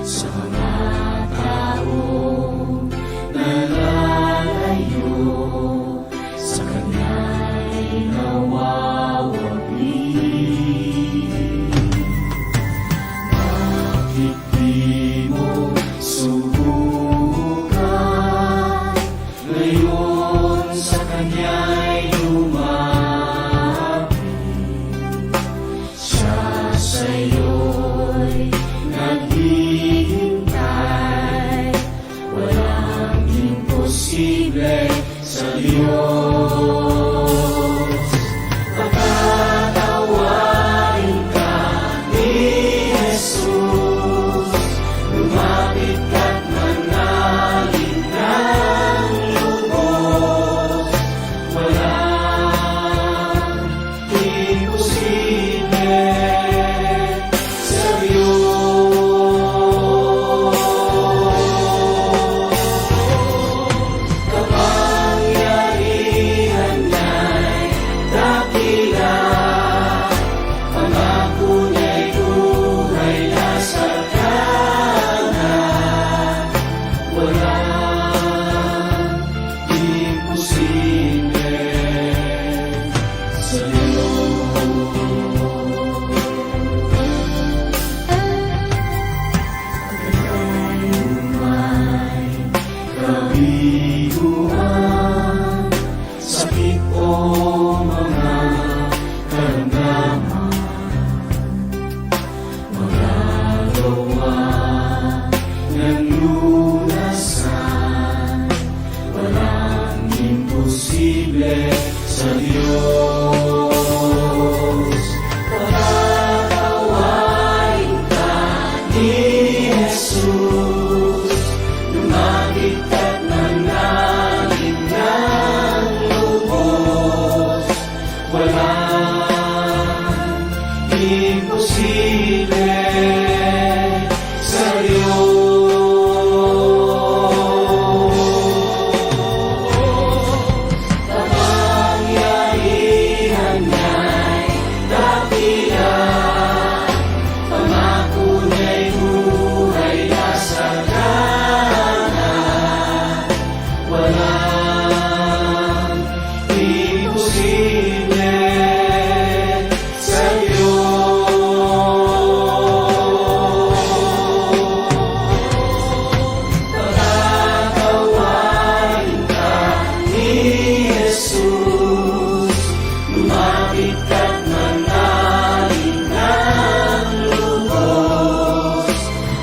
sa mga taong nalalayo, sa Kanya'y nawawagli. Bakit di mo subukan ngayon sa Kanya'y lumapit? Siya sa'yo'y naghihintay, walang imposible sa Diyos. Patatawain ka ni Jesus, lumapit ka't manalin ng lubos, walang imposible sa Diyos. Kapangyarihan niya'y dakila, pangako niya'y buhay na sakana, walang imposible sa Diyos. Kabiguan, sakit o mga karamdaman, magagawa ng lunasan, walang imposible sa Diyos. Patatawain ka ni Jesus, lumapit ka't manalin ng lubos, walang imposible sa Diyos. Kapangyarihan niya'y dakila, pangako niya'y buhay na sakana, walang imposible sa Diyos. Patatawain ka ni Jesus, lumapit ka't manalin ng lubos,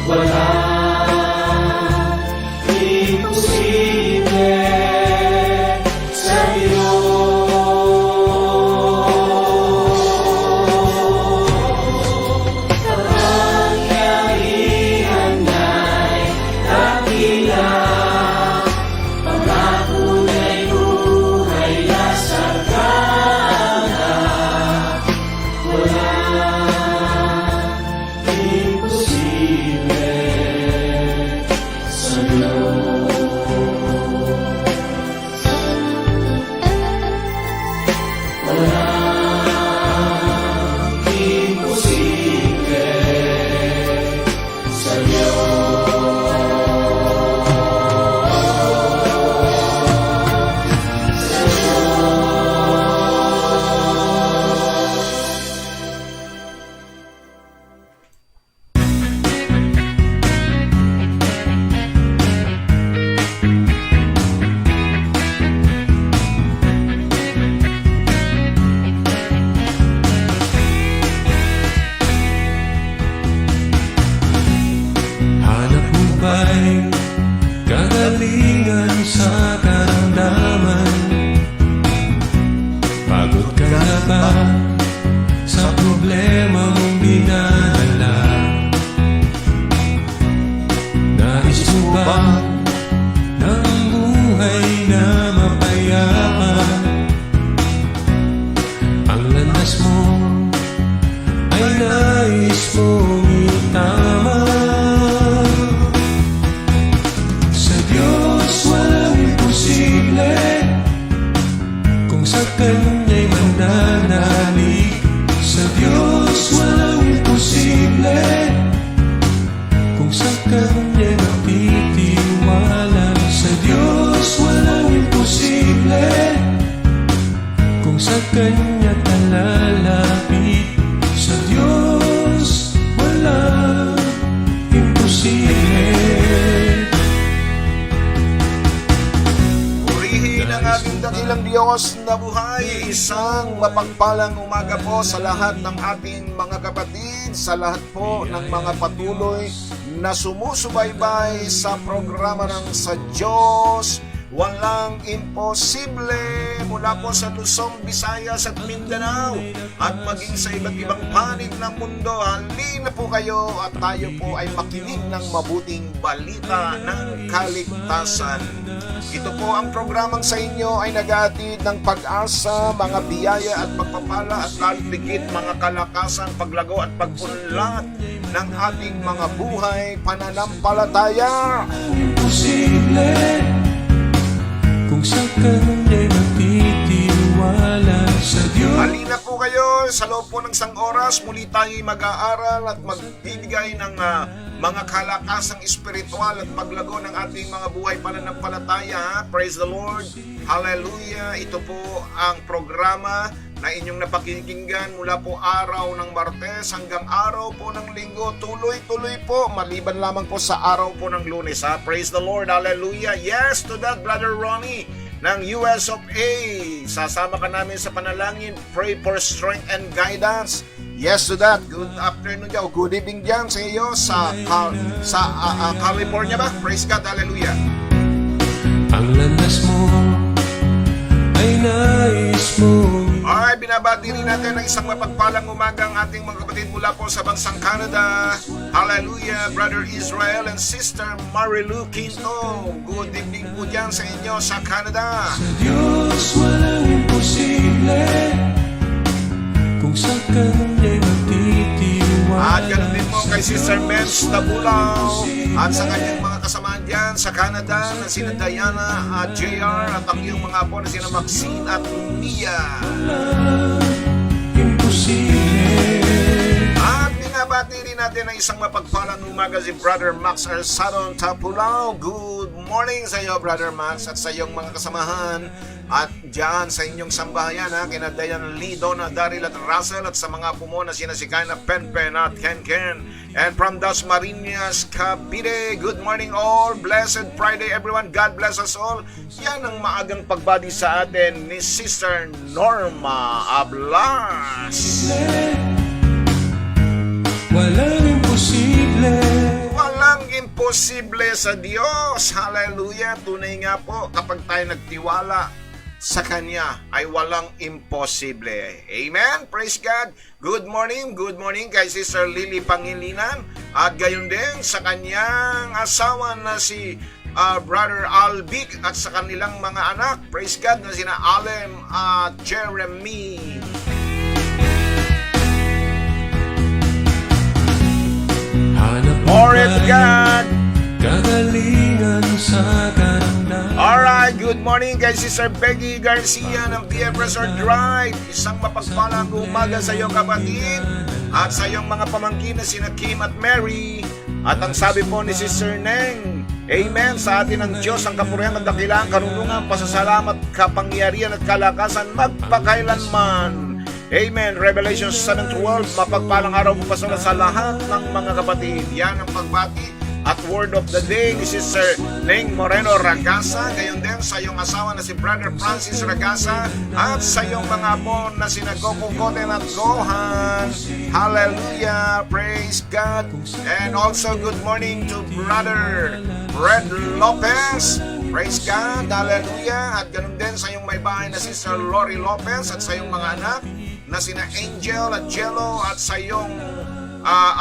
walang imposible sa Diyos. Kapangyarihan niya'y dakila, pangako niya'y buhay na sakana, walang imposible sa Diyos. Walang imposible sa Hanap mo ba'y kagalingan sa karamdaman? Pagod ka na ba sa problema mong dinadala? Nais mo ba ng buhay na mapayapa? Ang landas mo ay nais mong itama. Sa Diyos walang imposible, kung sa Kanya'y mananalig. Sa Diyos walang imposible, kung Kung sa Kanya magtitiwala, sa Diyos walang imposible. Kung sa Kanya talalapit, sa Diyos walang imposible. Purihin ang ating dakilang Diyos na buhay. Isang mapagpalang umaga po sa lahat ng ating mga kapatid, sa lahat po ng mga patuloy na sumusubaybay sa programa ng Sa Diyos Walang Imposible mula po sa Luzon, Visayas at Mindanao at maging sa iba't ibang panig ng mundo. Halina po kayo at tayo po ay makinig ng mabuting balita ng kaligtasan. Ito po ang programang sa inyo ay nag-aatid ng pag-asa, mga biyaya at pagpapala at lalong mga kalakasan, paglago at pagpunlat ng ating mga buhay pananampalataya. Imposible. Kung sa Kanya'y magtitiwala, sa Diyos. Halina po kayo sa loob po ng isang oras. Muli tayo'y mag-aaral at magbibigay ng mga kalakasang espiritual at paglago ng ating mga buhay pananampalataya. Praise the Lord. Hallelujah. Ito po ang programa na inyong napakikinggan mula po araw ng Martes hanggang araw po ng Linggo. Tuloy-tuloy po, maliban lamang po sa araw po ng Lunes. Praise the Lord. Hallelujah. Yes to that, Brother Ronnie ng US of A. Sasama ka namin sa panalangin. Pray for strength and guidance. Yes to that. Good afternoon dyan. Good evening dyan sa iyo sa California ba? Praise God. Hallelujah. Ang landas mo ay nais mo. Alright, binabati rin natin ng isang mapagpalang umaga ang ating mga kapatid mula po sa bansang Canada. Hallelujah, Brother Israel and Sister Marilu Quinto. Good evening po dyan sa inyo sa Canada. Sa Diyos walang imposible. Kung sa Kanya'y magtitiwala. At ganun din po kay Sister Mens Tabulaw at sa kanyang mga kasamahan dyan sa Canada na sina Diana at JR at ang iyong mga apo na sina Maxine at Mia. Imposible. At binabati rin natin ang isang mapagpalang umaga si Brother Max Arsadon Tapulaw. Good morning sa iyo, Brother Max, at sa iyong mga kasamahan. At dyan sa inyong sambahayan, kina Dayan Lee, Donna, Daryl at Russell, at sa mga pumo na sina si Kaina Penpen at Ken Ken. And from Das Marinas, Cavite, good morning all. Blessed Friday everyone. God bless us all. Yan ang maagang pagbati sa atin ni Sister Norma Ablas. Walang imposible. Walang imposible sa Diyos. Hallelujah. Tunay nga po, kapag tayo nagtiwala sa Kanya ay walang imposible. Amen. Praise God. Good morning kay Sister Lily Pangilinan at gayon din sa kanyang asawa na si Brother Albic at sa kanilang mga anak. Praise God, na sina Alem at Jeremy. Hanap mo Glory to ba God. kagalingan sa karamdaman? Alright, good morning kay Sister Peggy Garcia ng BF Resort Drive. Isang mapagpalang umaga sa iyo, kapatid, at sa iyong mga pamangkin na sina Kim at Mary. At ang sabi po ni Sister Neng, Amen, sa atin ng Diyos ang kapurihan, kandakilaan, karunungan, pasasalamat, kapangyarihan at kalakasan magpakailanman. Amen. Revelation 7:12, mapagpalang araw po pasala sa lahat ng mga kapatid. Yan ang pagbati at word of the day ni Sister Neng Moreno Ragasa. Gayon din sa iyong asawa na si Brother Francis Ragasa at sa iyong mga apo na sina Goku Goten at Gohan. Hallelujah. Praise God. And also good morning to Brother Red Lopez. Praise God. Hallelujah. At ganun din sa iyong may bahay na Sister Lori Lopez at sa iyong mga anak na sina Angel at Jello at sa iyong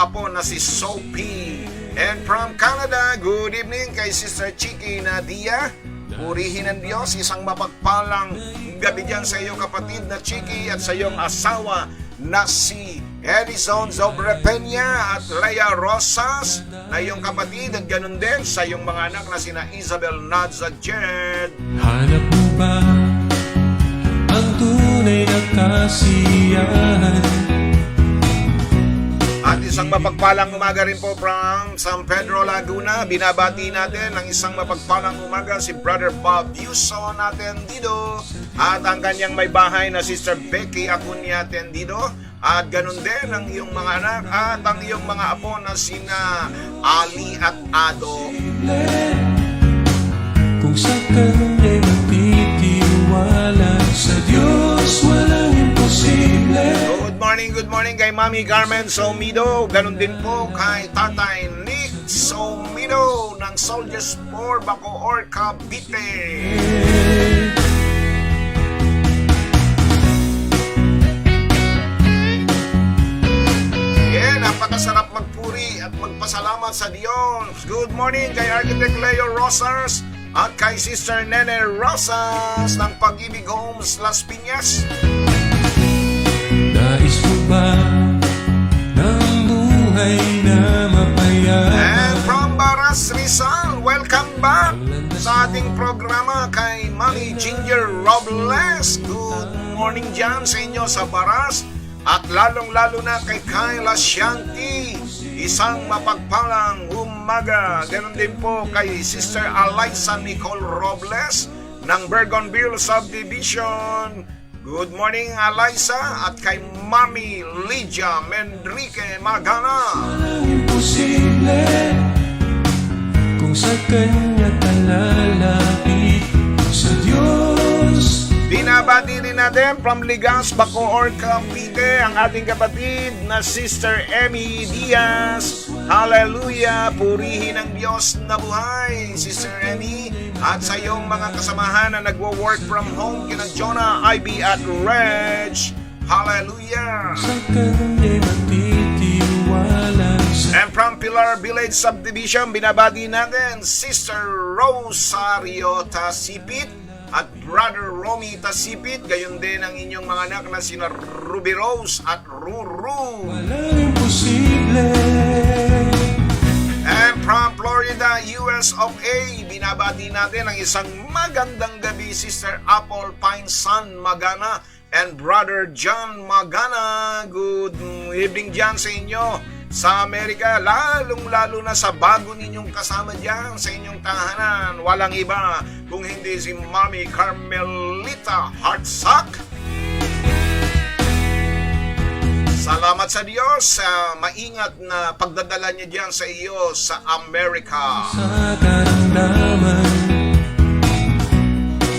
apo na si Sophie. And from Canada, good evening kay Sister Chiki Nadia. Purihin ng Diyos, isang mapagpalang gabi dyan sa iyong kapatid na Chiki at sa iyong asawa na si Edison Zobrepenia at Leia Rosas na iyong kapatid, at ganun din sa iyong mga anak na sina Isabel Nads at Jed. Hanap mo ba ang tunay na kasiyahan? At Isang mapagpalang umaga rin po from San Pedro, Laguna. Binabati natin ng isang mapagpalang umaga si Brother Bob Yuso natin dito. At ang kanyang may bahay na Sister Becky Acuña Tendido. At ganun din ang iyong mga anak at ang iyong mga apo na sina Ali at Ado. Kung sa Kanya'y magtitiwala, sa Diyos walang imposible. Good morning kay Mami Carmen Somido. Ganun din po kay Tatay Nick Somido ng Soldiers 4 Bacoor, Cavite. Napakasarap magpuri at magpasalamat sa Diyos. Good morning kay Architect Leo Rosas at kay Sister Nene Rosas ng Pag-ibig Homes Las Piñas. Nais mo ba ng buhay na mapayapa? And from Baras Rizal, welcome back sa ating programa kay Mami Ginger Robles. Good morning dyan sa inyo sa Baras. At lalong-lalo na kay Kayla Shanti, isang mapagpalang umaga. Ganon din po kay Sister Eliza Nicole Robles ng Bergonville Subdivision. Good morning, Eliza. At kay Mami Lydia Mendrique Magana. Walang imposible kung sa Kanya talalapit, sa Diyos. Binabati din natin from Ligas, Bacoor, Cavite ang ating kapatid na Sister Emmy Diaz. Hallelujah! Purihin ang Diyos na buhay, Sister Emmy. At sa iyong mga kasamahan na nagwo-work from home, kina Jonah, Ivy at Reg. Hallelujah! Sa Kanya'y magtitiwala, And from Pilar Village Subdivision, binabati natin Sister Rosario Tasipit at Brother Romy Tasipit, gayon din ang inyong mga anak na sina Ruby Rose at Ruru. walang imposible. And from Florida, US of A, binabati natin ang isang magandang gabi, Sister Apple Pine Sun Magana and Brother John Magana. Good evening dyan sa inyo sa Amerika, lalong-lalo na sa bago ninyong kasama dyan sa inyong tahanan. Walang iba kung hindi si Mami Carmelita Hartsack. Salamat sa Diyos sa maingat na pagdadala niya dyan sa iyo sa Amerika. Sa karamdaman,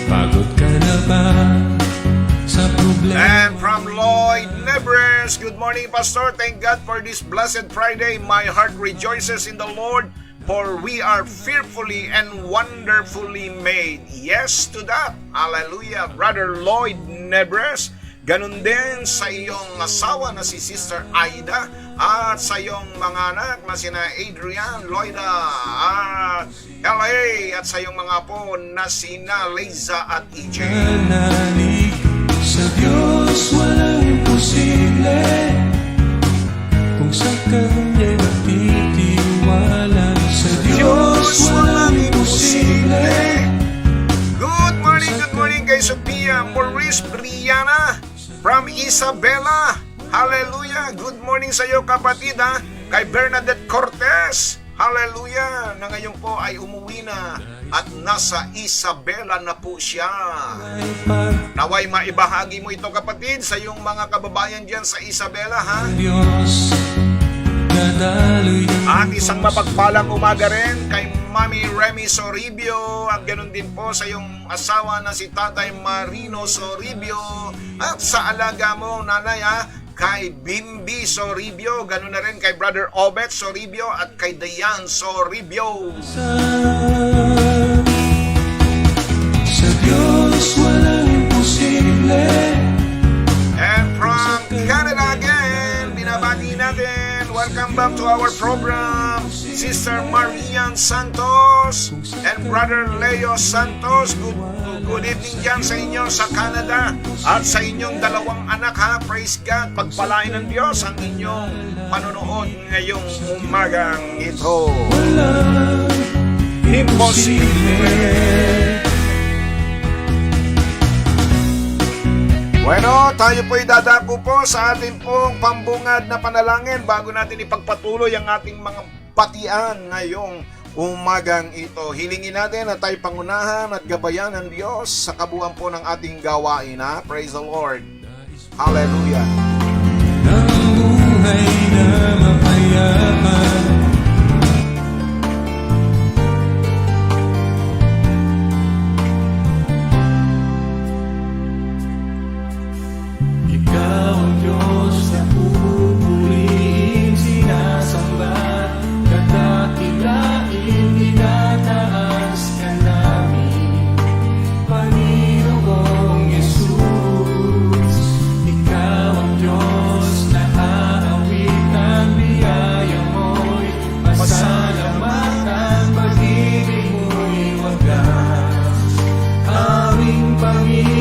pagod ka na ba sa problema? And from Lloyd Nebres, good morning, Pastor. Thank God for this blessed Friday. My heart rejoices in the Lord, for we are fearfully and wonderfully made. Yes to that. Hallelujah. Brother Lloyd Nebres, ganun din sa iyong asawa na si Sister Aida at sa iyong mga anak na sina Adrian, Loida at LA at sa iyong mga apo na sina Liza at EJ. Manalig sa Diyos walang imposible kung sa Kanya'y magtitiwala, sa Diyos walang imposible. Good morning kay Sophia Maurice Briana from Isabela. Hallelujah. Good morning sa iyo, kapatid, ha? Kay Bernadette Cortez. Hallelujah. Na ngayon po ay umuwi na at nasa Isabela na po siya. Naway maibahagi mo ito, kapatid, sa iyong mga kababayan dyan sa Isabela, ha? Diyos, dadaloy At isang mapagpalang umaga rin kay Mami Remy Soribio at ganoon din po sa iyong asawa na si Tatay Marino Soribio at sa alaga mo, nanay, ha, kay Bimbi Soribio, ganoon na rin kay Brother Obet Soribio at kay Dayan Soribio. sa Diyos walang imposible. And from Canada again, binabati natin, welcome back to our program, Sister Marian Santos and Brother Leo Santos. Good evening dyan sa inyo sa Canada at sa inyong dalawang anak, ha. Praise God. Pagpalain ng Diyos ang inyong panonood ngayong umagang ito. Walang Imposible. Bueno, tayo po'y dadako po sa ating pong pambungad na panalangin bago natin ipagpatuloy ang ating mga batian ngayong umagang ito. Hilingin natin na tayo pangunahan at gabayan ng Diyos sa kabuuan po ng ating gawain. Ha? Praise the Lord. Hallelujah. ng buhay na mapayapa. Ikaw ang Diyos na pupurihin, sinasamba, kadakilain, tinataas ka namin, Panginoong Yesus. Ikaw ang Diyos na aawit ang biyaya mo'y pasalamatan, pag-ibig mo'y wagas, aming Panginoon.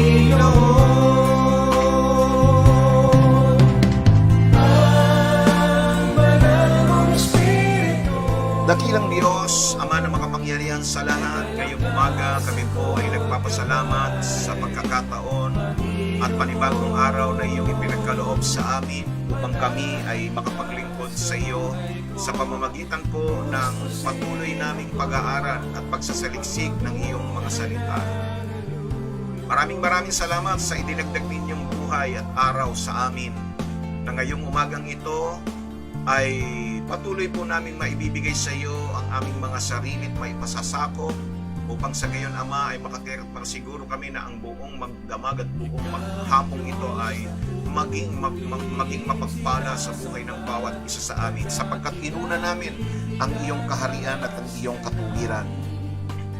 Dakilang Diyos, Ama ng makapangyarihan sa lahat, ngayong umaga kami po ay nagpapasalamat sa pagkakataon at panibagong araw na iyong ipinagkaloob sa amin upang kami ay makapaglingkod sa iyo sa pamamagitan po ng patuloy naming pag-aaral at pagsasaliksik ng iyong mga salita. Maraming salamat sa idinagdag ninyong buhay at araw sa amin na ngayong umagang ito ay patuloy po namin maibibigay sa iyo ang aming mga sarili at may pasasakop upang sa gayon, Ama, ay makatiyak para siguro kami na ang buong magdamag at buong maghapong ito ay maging mapagpala sa buhay ng bawat isa sa amin sapagkat inuna namin ang iyong kaharian at ang iyong katuwiran.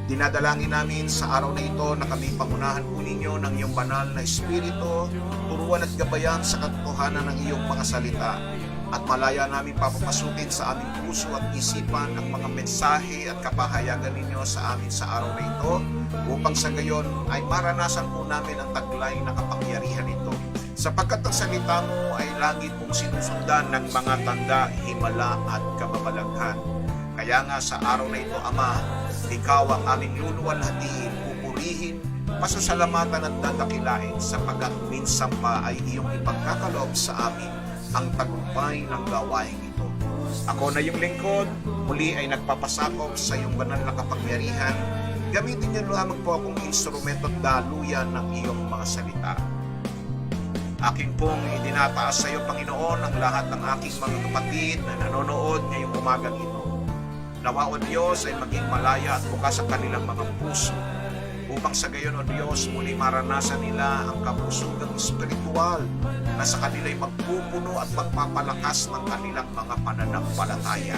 Dinadalangin namin sa araw na ito na kami pangunahan po ninyo ng iyong banal na espiritu, turuan at gabayan sa katotohanan ng iyong mga salita. At malaya namin papapasukin sa aming puso at isipan ang mga mensahe at kapahayagan ninyo sa amin sa araw na ito upang sa gayon ay maranasan po namin ang taglay na kapangyarihan ito. Sapagkat ang salita mo ay lagi pong sinusundan ng mga tanda, himala at kababalaghan. Kaya nga sa araw na ito, Ama, ikaw ang aming luluwalhatiin, pupurihin, pasasalamatan at dadakilain sapagkat minsan pa ay iyong ipagkakaloob sa amin ang tagumpay ng gawain ito. Ako na yung lingkod, muli ay nagpapasakop sa iyong banal na kapangyarihan. Gamitin niyo lamang po akong instrumento at daluyan ng iyong mga salita. Aking pong idinataas sa iyo, Panginoon, ang lahat ng aking mga kapatid na nanonood ngayong umagang ito. Nawa, O Diyos, ay maging malaya at bukas ang kanilang mga puso upang sa gayon, O Diyos, muli maranasan nila ang kabusugang espiritual na sa kanila'y magpupuno at magpapalakas ng kanilang mga pananampalataya.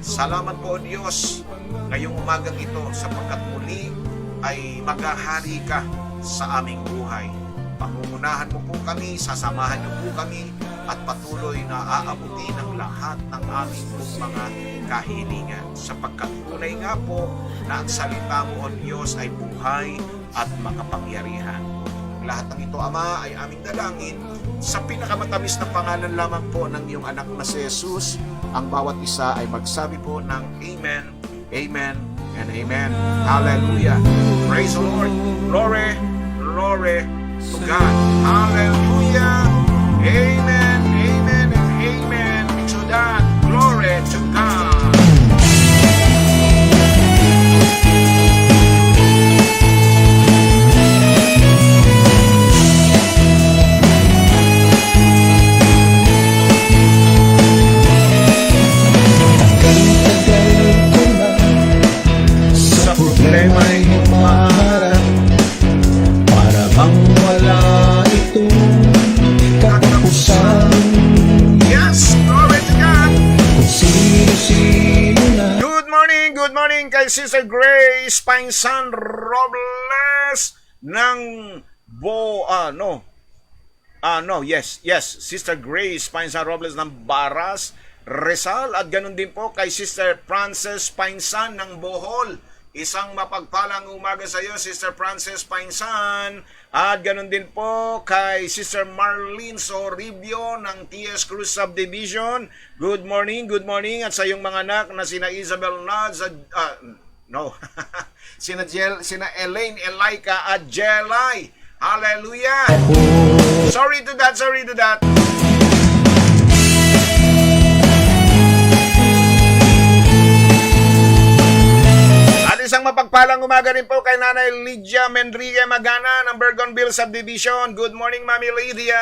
Salamat po, O Diyos, ngayong umagang ito sapagkat muli ay maghahari ka sa aming buhay. Pangungunahan mo po kami, sasamahan niyo po kami at patuloy na aabutin ang lahat ng aming mga kahilingan. Sapagkat tunay nga po na ang salita mo, O Diyos, ay buhay at makapangyarihan. Lahat ng ito, Ama, ay aming dalangin sa pinakamatamis na pangalan lamang po ng iyong anak na si Jesus. Ang bawat isa ay magsabi po ng Amen, Amen, and Amen. Hallelujah. Praise the Lord. Glory, glory to God. Hallelujah. Amen, Amen, and Amen to that. Glory to God. Sa problema'y humarap para bang wala itong katapusan. Yes, glory to God. Kung sino-sino na Good morning kay Sister Grace Painsan Robles ng Sister Grace Painsan Robles ng Baras, Rizal, at ganun din po kay Sister Frances Painsan ng Bohol. Isang mapagpalang umaga sa iyo, Sister Frances Painsan. At ganun din po kay Sister Marlene Soribio ng TS Cruz Subdivision. Good morning. At sa iyong mga anak na sina Isabel Nads, sina Elaine, Elaika at Jelay. Hallelujah! Sorry to that, sorry to that. At isang mapagpalang umaga rin po kay Nanay Lydia Mendrique Magana ng Bergonville Subdivision. Good morning, Mami Lydia!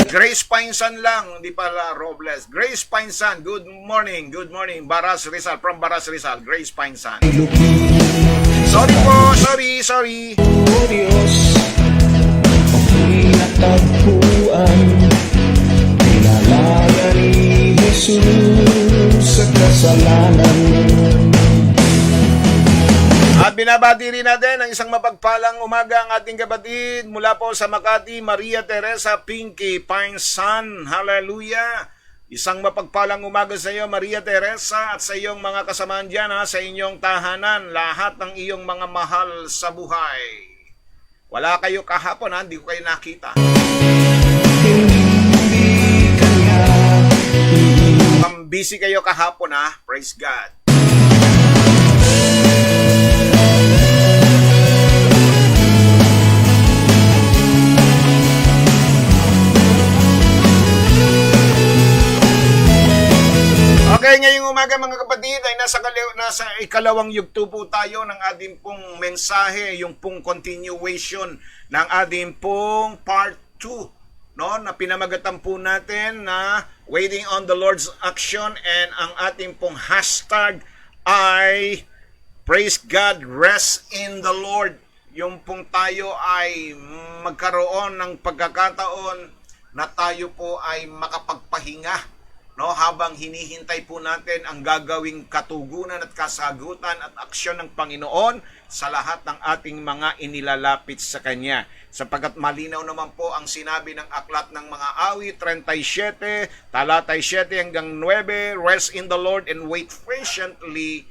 Grace Painsan lang, hindi pala Robles. Grace Painsan, good morning, good morning. Baras Rizal, from Baras Rizal, Grace Painsan. Sorry po, sorry. O Diyos, ako'y natagpuan, pinalaga ni Jesus sa kasalanan. At binabati rin natin ang isang mapagpalang umaga ang ating kapatid mula po sa Makati, Maria Teresa Pinky Painsan. Hallelujah! Isang mapagpalang umaga sa iyo, Maria Teresa, at sa iyong mga kasamahan dyan, sa inyong tahanan, lahat ng iyong mga mahal sa buhay. Wala kayo kahapon, hindi ko kayo nakita. Busy kayo kahapon, praise God. Okay, ngayong umaga mga kapatid ay nasa ikalawang yugto po tayo ng ating pong mensahe, yung pong continuation ng ating pong part 2, no, na pinamagatan po natin na Waiting on the Lord's Action, and ang ating pong hashtag ay Praise God, Rest in the Lord. Yung pong tayo ay magkaroon ng pagkakataon na tayo po ay makapagpahinga, no, habang hinihintay po natin ang gagawing katugunan at kasagutan at aksyon ng Panginoon sa lahat ng ating mga inilalapit sa Kanya. Sapagkat malinaw naman po ang sinabi ng Aklat ng Mga Awit 37, talatay 7 hanggang 9, Rest in the Lord and wait patiently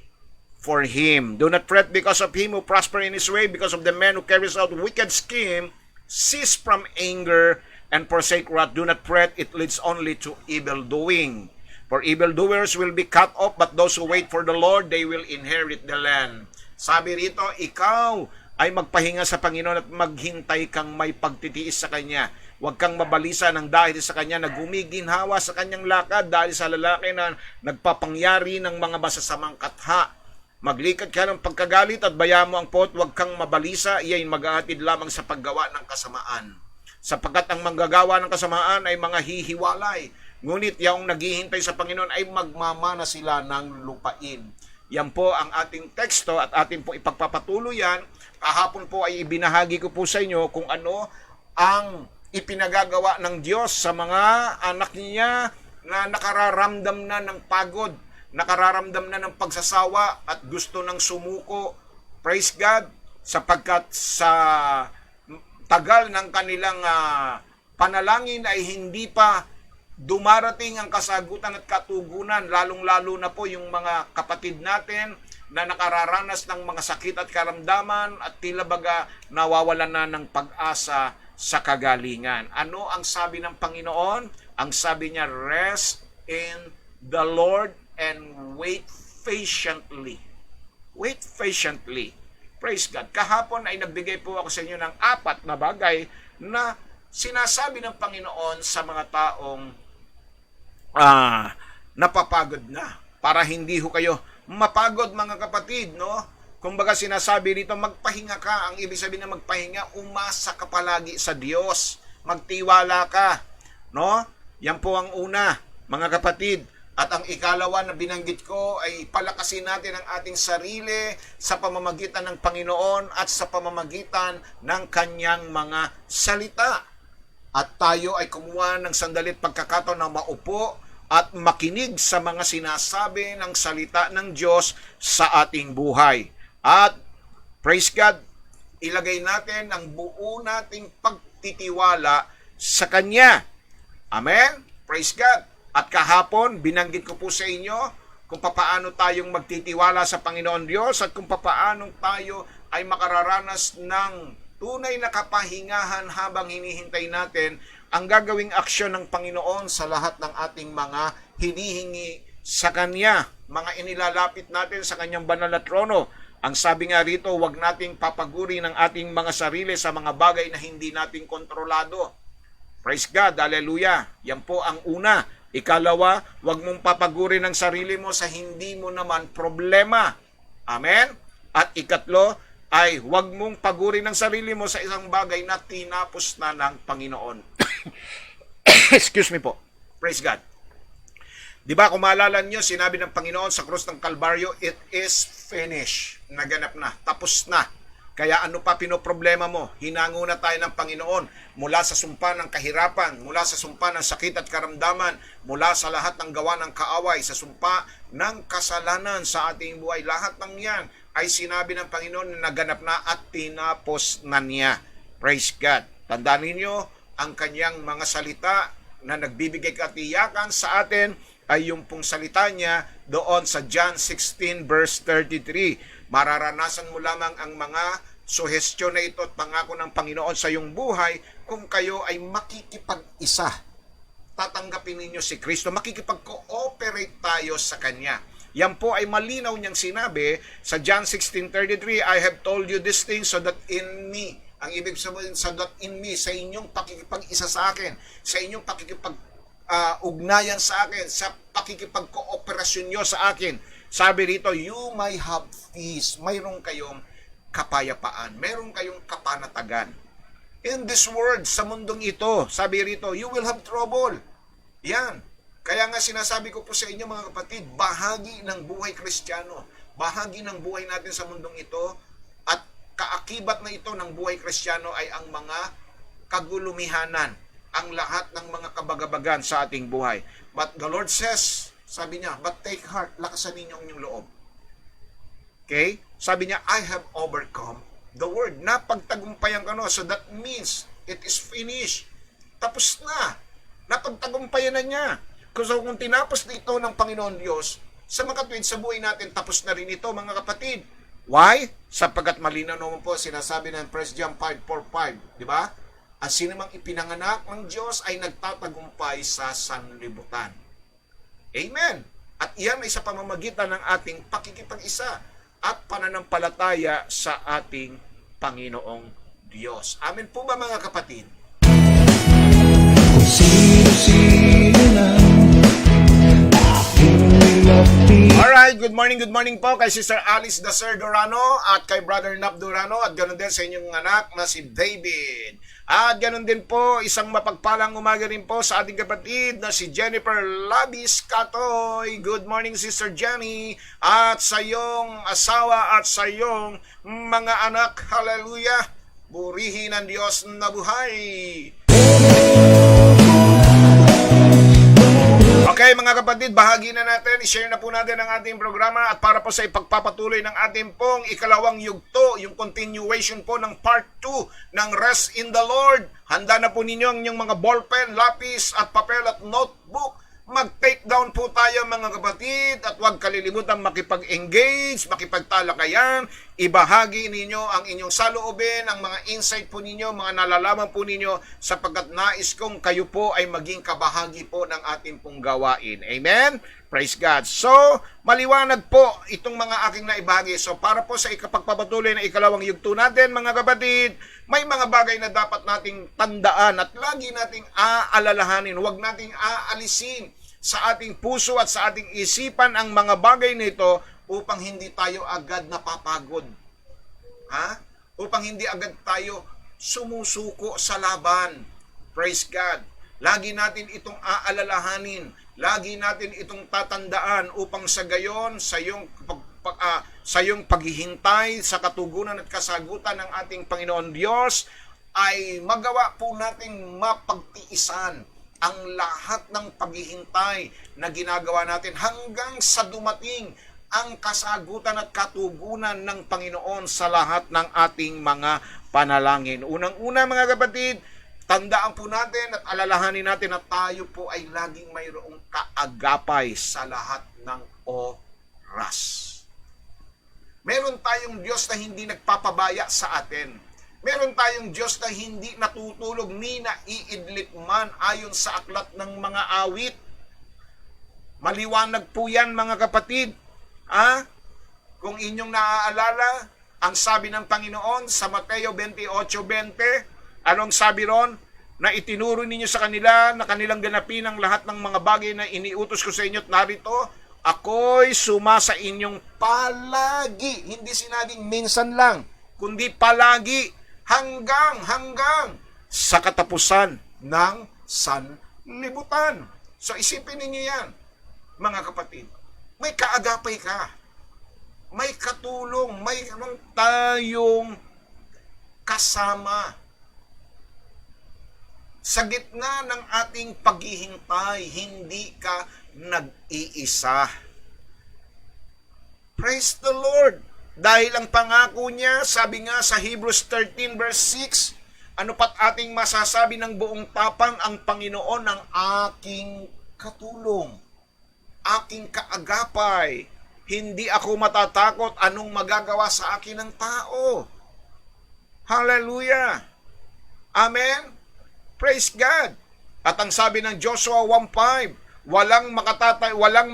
for Him. Do not fret because of him who prosper in his way, because of the man who carries out wicked scheme. Cease from anger and forsake wrath. Do not fret, it leads only to evil doing. For evildoers will be cut off, but those who wait for the Lord, they will inherit the land. Sabi rito, ikaw ay magpahinga sa Panginoon at maghintay kang may pagtitiis sa Kanya. Huwag kang mabalisa ng dahil sa Kanya na gumiginhawa sa Kanyang lakad dahil sa lalaki na nagpapangyari ng mga masasamang katha. Maglikad ka ng pagkagalit at bayaan mo ang pot, huwag kang mabalisa, iyan mag-aatid lamang sa paggawa ng kasamaan. Sapagkat ang manggagawa ng kasamaan ay mga hihiwalay. Ngunit yung naghihintay sa Panginoon ay magmamana sila ng lupain. Yan po ang ating teksto at ating po ipagpapatuloy yan. Kahapon po ay ibinahagi ko po sa inyo kung ano ang ipinagagawa ng Diyos sa mga anak niya na nakararamdam na ng pagod, nakararamdam na ng pagsasawa at gusto ng sumuko. Praise God! Sapagkat sa tagal ng kanilang panalangin ay hindi pa dumarating ang kasagutan at katugunan, lalong-lalo na po yung mga kapatid natin na nakararanas ng mga sakit at karamdaman at tila baga nawawalan na ng pag-asa sa kagalingan. Ano ang sabi ng Panginoon? Ang sabi niya, rest in the Lord and wait patiently. Wait patiently. Praise God. Kahapon ay nagbigay po ako sa inyo ng 4 na bagay na sinasabi ng Panginoon sa mga taong napapagod na. Para hindi ho kayo mapagod mga kapatid, no? Kumbaga sinasabi dito, magpahinga ka. Ang ibig sabihin na magpahinga, umasa ka palagi sa Diyos. Magtiwala ka, no? Yan po ang una, mga kapatid. At ang ikalawa na binanggit ko ay palakasin natin ang ating sarili sa pamamagitan ng Panginoon at sa pamamagitan ng Kanyang mga salita. At tayo ay kumuha ng sandalit pagkakataon na maupo at makinig sa mga sinasabi ng salita ng Diyos sa ating buhay. At praise God, ilagay natin ang buo nating pagtitiwala sa Kanya. Amen? Praise God. At kahapon, binanggit ko po sa inyo kung papaano tayong magtitiwala sa Panginoon Diyos at kung papaano tayo ay makararanas ng tunay na kapahingahan habang hinihintay natin ang gagawing aksyon ng Panginoon sa lahat ng ating mga hinihingi sa Kanya, mga inilalapit natin sa Kanyang banal na trono. Ang sabi nga rito, huwag nating papaguri ng ating mga sarili sa mga bagay na hindi natin kontrolado. Praise God, hallelujah. Yan po ang una. Ikalawa, huwag mong papaguri ng sarili mo sa hindi mo naman problema. Amen? At ikatlo, ay huwag mong paguri ng sarili mo sa isang bagay na tinapos na ng Panginoon. Excuse me po. Praise God. Di ba, kung maalala nyo, sinabi ng Panginoon sa krus ng Kalbaryo, it is finished. Naganap na. Tapos na. Kaya ano pa pinoproblema mo? Hinango na tayo ng Panginoon mula sa sumpa ng kahirapan, mula sa sumpa ng sakit at karamdaman, mula sa lahat ng gawa ng kaaway, sa sumpa ng kasalanan sa ating buhay. Lahat ng yan ay sinabi ng Panginoon na naganap na at tinapos na niya. Praise God. Tandaan ninyo, ang kanyang mga salita na nagbibigay katiyakan sa atin ay yung pong salita niya doon sa John 16 verse 33. Mararanasan mo lamang ang mga suhestyon na ito at pangako ng Panginoon sa iyong buhay kung kayo ay makikipag-isa. Tatanggapin ninyo si Kristo, makikipag-cooperate tayo sa Kanya. Yan po ay malinaw niyang sinabi sa John 16:33, I have told you this thing so that in me, ang ibig sabihin so that in me, sa inyong pakikipag-isa sa akin, sa inyong ugnayan sa akin, sa pakikipag-kooperasyon nyo sa akin. Sabi rito, you may have peace. Mayroon kayong kapayapaan. Mayroon kayong kapanatagan. In this world, sa mundong ito, sabi rito, you will have trouble. Yan. Kaya nga sinasabi ko po sa inyo mga kapatid, bahagi ng buhay Kristiyano, bahagi ng buhay natin sa mundong ito, at kaakibat na ito ng buhay Kristiyano ay ang mga kagulumihanan, ang lahat ng mga kabagabagan sa ating buhay. But the Lord says, sabi niya, but take heart, lakasan ninyo ang inyong loob. Okay? Sabi niya, I have overcome the world. Napagtagumpayan ka no. So that means, it is finished. Tapos na. Napagtagumpayan na niya. So kung tinapos na ito ng Panginoon Diyos, sa mga tuwid sa buhay natin, tapos na rin ito mga kapatid. Why? Sapagkat malinaw naman po, sinasabi ng 1 John 5:4-5. Di ba? Ang sinumang ipinanganak ng Diyos ay nagtatagumpay sa sanlibutan. Amen. At iyan ay sa pamamagitan ng ating pakikipag-isa at pananampalataya sa ating Panginoong Diyos. Amen po ba mga kapatid? Kung sino-sino lang aking nilapitan. Alright, good morning po kay Sister Alice Dacer Durano at kay Brother Nap Durano at ganoon din sa inyong anak na si David. At ganoon din po, isang mapagpalang umaga rin po sa ating kapatid na si Jennifer Labis Katoy. Good morning Sister Jenny at sa iyong asawa at sa iyong mga anak. Hallelujah! Burihin ang Diyos na buhay. Okay mga kapatid, bahagi na natin, i-share na po natin ang ating programa at para po sa ipagpapatuloy ng ating pong ikalawang yugto, yung continuation po ng part 2 ng Rest in the Lord. Handa na po ninyo ang inyong mga ballpen, lapis at papel at notebook. Mag-take down po tayo mga kapatid at huwag kalilimutan makipag-engage, makipagtalakayan, ibahagi ninyo ang inyong saloobin, ang mga insight po ninyo, mga nalalaman po ninyo sapagkat nais kong kayo po ay maging kabahagi po ng ating pong gawain. Amen? Praise God. So, maliwanag po itong mga aking naibahagi. So, para po sa ikapagpapatuloy na ikalawang yugto natin mga kapatid, may mga bagay na dapat nating tandaan at lagi nating aalalahanin. Huwag nating aalisin sa ating puso at sa ating isipan ang mga bagay nito upang hindi tayo agad napapagod. Ha? Upang hindi agad tayo sumusuko sa laban. Praise God. Lagi natin itong aalalahanin. Lagi natin itong tatandaan upang sa gayon, sa iyong paghihintay sa katugunan at kasagutan ng ating Panginoon Diyos, ay magawa po nating mapagtiisan ang lahat ng paghihintay na ginagawa natin hanggang sa dumating ang kasagutan at katugunan ng Panginoon sa lahat ng ating mga panalangin. Unang-una mga kapatid, tandaan po natin at alalahanin natin na tayo po ay laging mayroong kaagapay sa lahat ng oras. Meron tayong Diyos na hindi nagpapabaya sa atin. Meron tayong Diyos na hindi natutulog ni naiidlit man ayon sa aklat ng mga awit. Maliwanag po yan mga kapatid. Kung inyong naaalala, ang sabi ng Panginoon sa Mateo 28:20, anong sabi ron? Na itinuro ninyo sa kanila na kanilang ganapin ang lahat ng mga bagay na iniutos ko sa inyo at narito, ako'y sumasa inyong palagi. Hindi sinabing minsan lang, kundi palagi hanggang sa katapusan ng sanlibutan. So isipin ninyo yan, mga kapatid. May kaagapay ka. May katulong. May tayong kasama. Sa gitna ng ating paghihintay, hindi ka nag-iisa. Praise the Lord! Dahil ang pangako niya, sabi nga sa Hebrews 13 verse 6, ano pat ating masasabi ng buong tapang, ang Panginoon ang aking katulong, aking kaagapay. Hindi ako matatakot anong magagawa sa akin ng tao. Hallelujah! Amen? Praise God! At ang sabi ng Joshua 1:5, walang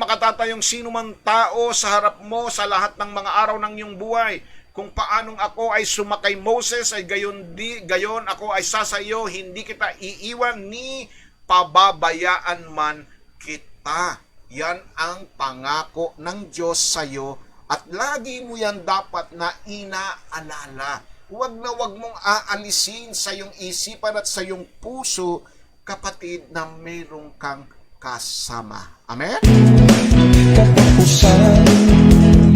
makatatayong sino man tao sa harap mo sa lahat ng mga araw ng iyong buhay. Kung paanong ako ay sumakay Moses, ay gayon ako ay sasayo, hindi kita iiwan ni pababayaan man kita. Yan ang pangako ng Diyos sa iyo at lagi mo yan dapat na inaalala. Huwag na huwag mong aalisin sa iyong isipan at sa iyong puso, kapatid, na mayroong kang kasama. Amen?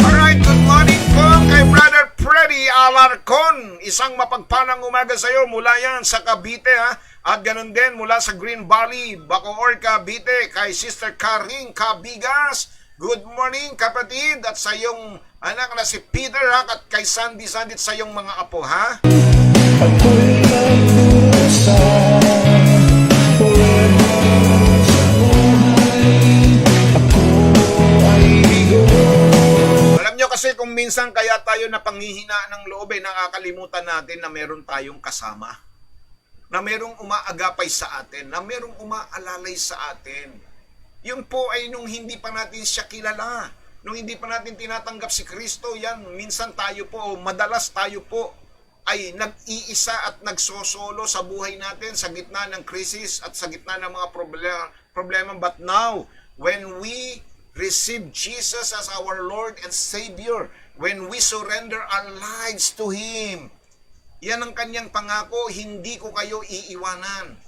Alright, good morning po kay Brother Freddy Alarcon. Isang mapagpalang umaga sa iyo mula yan sa Cavite, at ganun din mula sa Green Valley, Bacoor, Cavite, kay Sister Karing Cabigas. Good morning kapatid, at sa iyong anak na si Peter, at kay Sandy at sa iyong mga apo, Ako'y nagdurusa forever sa buhay. Ako ay bigo. Alam nyo kasi kung minsan kaya tayo napanghihinaan ng loob, nakakalimutan natin na meron tayong kasama, na merong umaagapay sa atin, na merong umaalalay sa atin. Yun po ay nung hindi pa natin siya kilala, nung hindi pa natin tinatanggap si Kristo. Yan, minsan tayo po, madalas tayo po, ay nag-iisa at nagsosolo sa buhay natin sa gitna ng krisis at sa gitna ng mga problema. But now, when we receive Jesus as our Lord and Savior, when we surrender our lives to Him, yan ang kanyang pangako, hindi ko kayo iiwanan.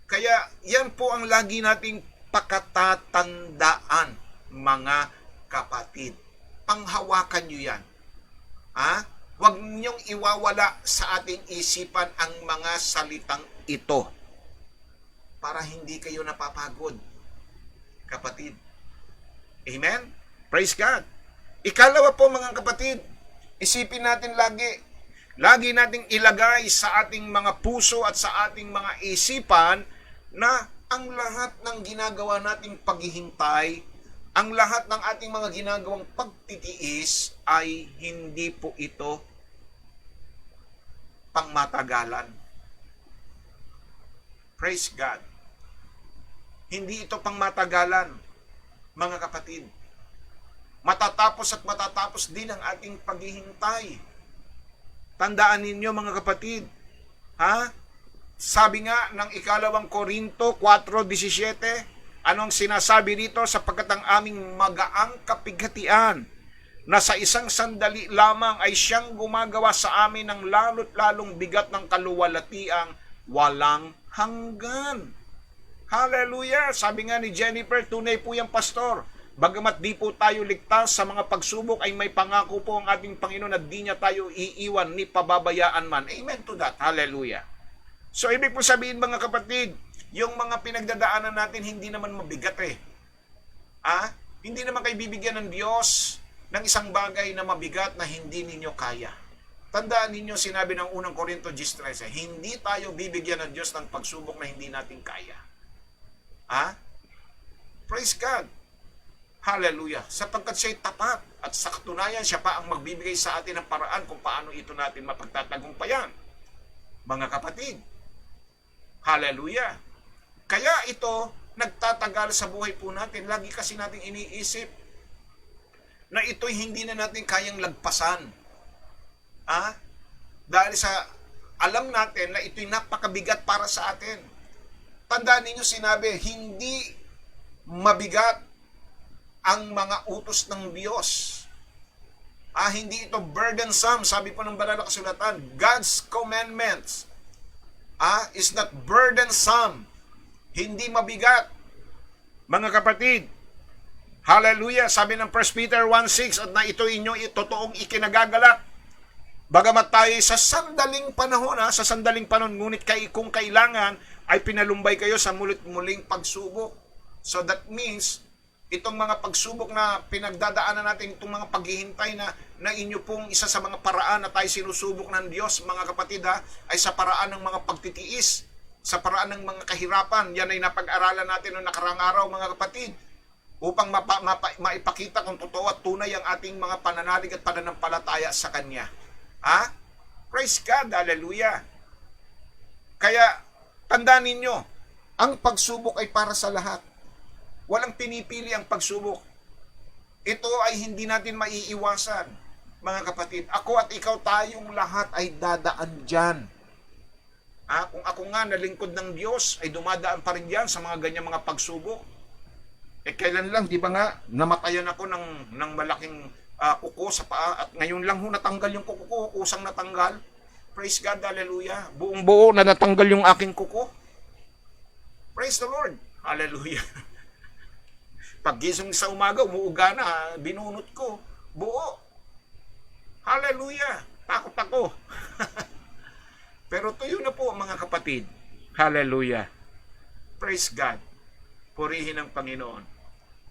Kaya yan po ang lagi nating pakatatandaan, mga kapatid. Panghawakan nyo yan. Huwag niyong iwawala sa ating isipan ang mga salitang ito para hindi kayo napapagod, kapatid. Amen? Praise God. Ikalawa po mga kapatid, isipin natin lagi nating ilagay sa ating mga puso at sa ating mga isipan na ang lahat ng ginagawa nating paghihintay, ang lahat ng ating mga ginagawang pagtitiis ay hindi po ito pangmatagalan. Praise God. Hindi ito pangmatagalan, mga kapatid. Matatapos at matatapos din ang ating paghihintay. Tandaan ninyo mga kapatid, sabi nga ng 2 Korinto 4:17, anong sinasabi rito? Sapagkat ang aming magaang kapighatian na sa isang sandali lamang ay siyang gumagawa sa amin ng lalo't lalong bigat ng kaluwalhatiang walang hanggan. Hallelujah! Sabi nga ni Jennifer, tunay po yung pastor. Bagamat di po tayo ligtas sa mga pagsubok, ay may pangako po ang ating Panginoon na di niya tayo iiwan ni pababayaan man. Amen to that. Hallelujah. So, ibig po sabihin mga kapatid, yung mga pinagdadaanan natin hindi naman mabigat Hindi naman kayo bibigyan ng Diyos ng isang bagay na mabigat na hindi ninyo kaya. Tandaan ninyo, sinabi ng 1 Korinto 10:13, hindi tayo bibigyan ng Diyos ng pagsubok na hindi natin kaya. Praise God. Hallelujah. Sapagkat siya'y tapat at sa katunayan siya pa ang magbibigay sa atin ng paraan kung paano ito natin mapagtatagumpayan. Mga kapatid. Hallelujah. Kaya ito, nagtatagal sa buhay po natin. Lagi kasi natin iniisip na ito'y hindi na natin kayang lagpasan. Dahil sa alam natin na ito'y napakabigat para sa atin. Tandaan ninyo sinabi, hindi mabigat ang mga utos ng Diyos. Hindi ito burdensome, sabi po ng banal na kasulatan. God's commandments is not burdensome. Hindi mabigat. Mga kapatid, hallelujah, sabi ng 1 Peter 1:6, at na ito inyong totoong ikinagagalak. Bagamat tayo sa sandaling panahon, ngunit kung kailangan, ay pinalumbay kayo sa muling pagsubok. So that means, itong mga pagsubok na pinagdadaanan natin, itong mga paghihintay na inyo pong isa sa mga paraan na tayo sinusubok ng Diyos, mga kapatid, ay sa paraan ng mga pagtitiis, sa paraan ng mga kahirapan. Yan ay napag-aralan natin noong nakarang araw, mga kapatid, upang maipakita kung totoo at tunay ang ating mga pananalig at pananampalataya sa Kanya. Praise God, hallelujah. Kaya, tandaan ninyo, ang pagsubok ay para sa lahat. Walang pinipili ang pagsubok. Ito ay hindi natin maiiwasan, mga kapatid. Ako at ikaw, tayong lahat ay dadaan dyan. Kung ako nga nalingkod ng Diyos, ay dumadaan pa rin dyan sa mga ganyang mga pagsubok. Kailan lang, di ba nga, namatayan ako ng malaking kuko sa paa, at ngayon lang natanggal yung kuko ko, kusang natanggal. Praise God, hallelujah. Buong buo na natanggal yung aking kuko. Praise the Lord, hallelujah. Paggising sa umaga, umuuga na, binunot ko, buo. Hallelujah, takot ako. Pero tuyo na po, mga kapatid. Hallelujah. Praise God. Purihin ang Panginoon.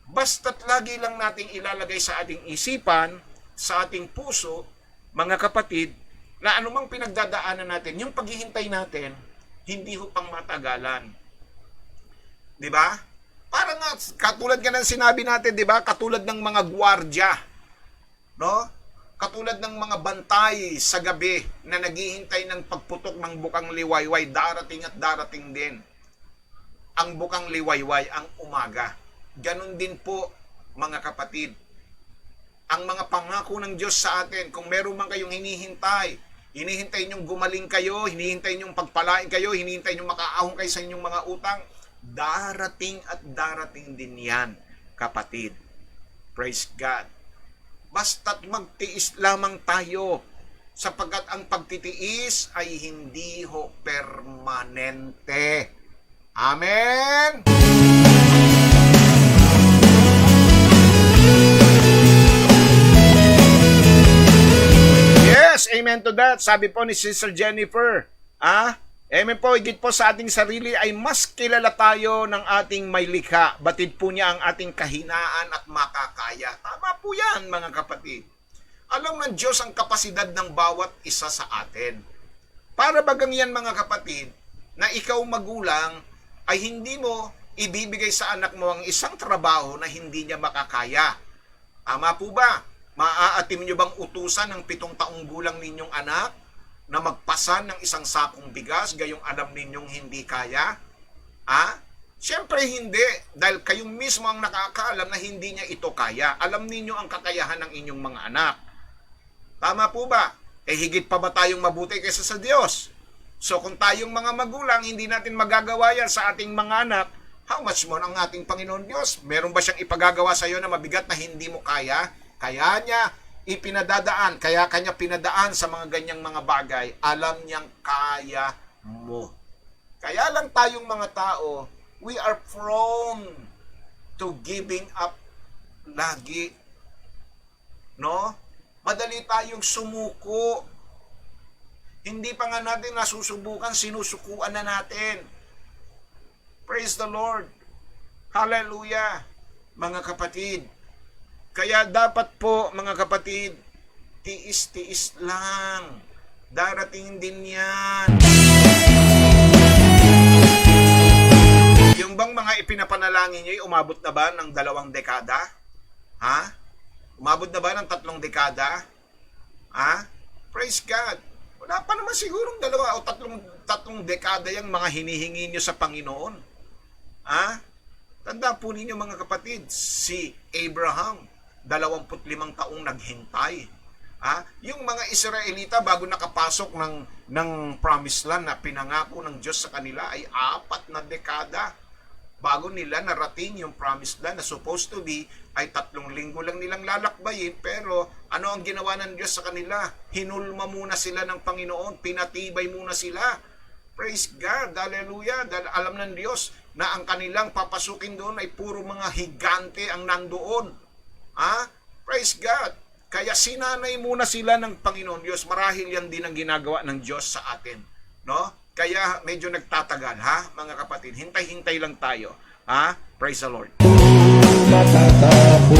Basta't lagi lang nating ilalagay sa ating isipan, sa ating puso, mga kapatid, na anumang pinagdadaanan natin, yung paghihintay natin, hindi ho pang matagalan. Di ba? Parang nga, katulad nga ng sinabi natin, di ba? Katulad ng mga gwardya, no? Katulad ng mga bantay sa gabi na naghihintay ng pagputok ng bukang liwayway, darating at darating din. Ang bukang liwayway, ang umaga. Ganon din po, mga kapatid. Ang mga pangako ng Diyos sa atin, kung meron man kayong hinihintay nyong gumaling kayo, hinihintay nyong pagpalain kayo, hinihintay nyong makaahon kayo sa inyong mga utang, darating at darating din yan, kapatid. Praise God. Basta't magtiis lamang tayo, sapagkat ang pagtitiis ay hindi ho permanente. Amen? Yes, amen to that. Sabi po ni Sister Jennifer, amen po, higit po sa ating sarili ay mas kilala tayo ng ating may likha. Batid po niya ang ating kahinaan at makakaya. Tama po yan, mga kapatid. Alam ng Diyos ang kapasidad ng bawat isa sa atin. Para bagang yan, mga kapatid, na ikaw magulang ay hindi mo ibibigay sa anak mo ang isang trabaho na hindi niya makakaya. Tama po ba? Maaatim niyo bang utusan ng 7 taong gulang ninyong anak na magpasan ng isang sakong bigas gayong alam ninyong hindi kaya? Siyempre hindi, dahil kayong mismo ang nakakaalam na hindi niya ito kaya. Alam ninyo ang kakayahan ng inyong mga anak. Tama po ba? Higit pa ba tayong mabuti kaysa sa Diyos? So kung tayong mga magulang, hindi natin magagawa yan sa ating mga anak, how much more ang ating Panginoon Diyos? Meron ba siyang ipagagawa sa iyo na mabigat na hindi mo kaya? Kaya niya ipinadadaan, kaya kanya pinadaan sa mga ganyang mga bagay, alam niyang kaya mo. Kaya lang tayong mga tao, we are prone to giving up lagi. No? Madali tayong sumuko. Hindi pa nga natin nasusubukan, sinusukuan na natin. Praise the Lord. Hallelujah. Mga kapatid, kaya dapat po, mga kapatid, tiis-tiis lang. Darating din yan. Yung bang mga ipinapanalangin nyo, umabot na ba ng 2 dekada? Umabot na ba ng 3 dekada? Praise God. Wala pa naman sigurong 2 o 3 dekada yung mga hinihingi nyo sa Panginoon. Tanda po ninyo mga kapatid, si Abraham, 25 taong naghintay. Yung mga Israelita bago nakapasok ng promised land na pinangako ng Diyos sa kanila ay 4 na dekada bago nila narating yung promised land na supposed to be ay 3 linggo lang nilang lalakbayin. Pero ano ang ginawa ng Diyos sa kanila? Hinulma muna sila ng Panginoon, pinatibay muna sila. Praise God, hallelujah, dahil alam ng Diyos na ang kanilang papasukin doon ay puro mga higante ang nandoon. Praise God. Kaya sinanay muna sila ng Panginoon Diyos. Marahil yan din ang ginagawa ng Diyos sa atin. No? Kaya medyo nagtatagal, mga kapatid. Hintay-hintay lang tayo. Praise the Lord. Matatapos.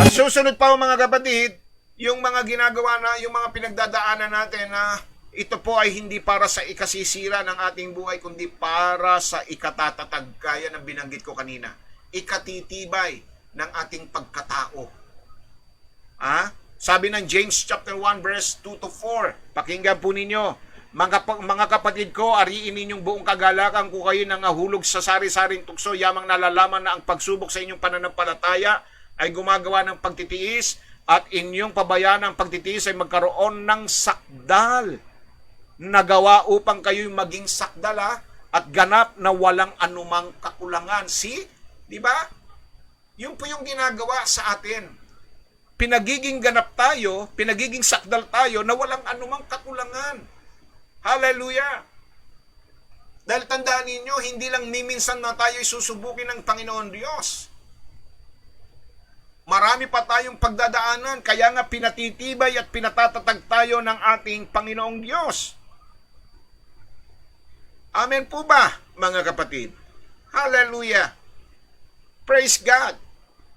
At susunod pa mga kapatid, yung mga ginagawa na, yung mga pinagdadaanan natin na ito po ay hindi para sa ikasisira ng ating buhay, kundi para sa ikatatatag, gaya ng binanggit ko kanina. Ikatitibay ng ating pagkatao. Sabi ng James chapter 1 verse 2 to 4, pakinggan po ninyo, mga kapatid ko, ariin ninyong buong kagalakan kung kayo nangahulog sa sari-saring tukso, yamang nalalaman na ang pagsubok sa inyong pananampalataya ay gumagawa ng pagtitiis, at inyong pabayaan ang pagtitiis ay magkaroon ng sakdal. Nagawa upang kayo'y maging sakdal at ganap na walang anumang kakulangan. See? Di ba? Yun po yung ginagawa sa atin. Pinagiging ganap tayo, pinagiging sakdal tayo na walang anumang kakulangan. Hallelujah! Dahil tandaan ninyo, hindi lang miminsan na tayo susubukin ng Panginoon Diyos. Marami pa tayong pagdadaanan, kaya nga pinatitibay at pinatatatag tayo ng ating Panginoong Diyos. Amen po ba, mga kapatid? Hallelujah! Praise God!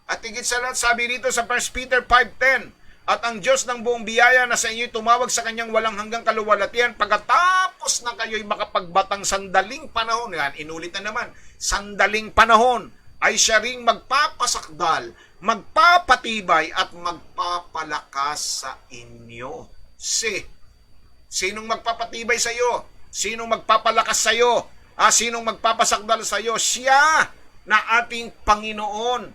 At higit sa lahat, sabi dito sa 1 Peter 5:10, at ang Diyos ng buong biyaya na sa inyo'y tumawag sa kanyang walang hanggang kaluwalhatian, pagkatapos na kayo'y makapagbatang sandaling panahon, yan, inulit na naman, sandaling panahon, ay siya ring magpapasakdal, magpapatibay at magpapalakas sa inyo. Sinong magpapatibay sa iyo? Sinong magpapalakas sa iyo? Sinong magpapasakdal sa iyo? Siya na ating Panginoon.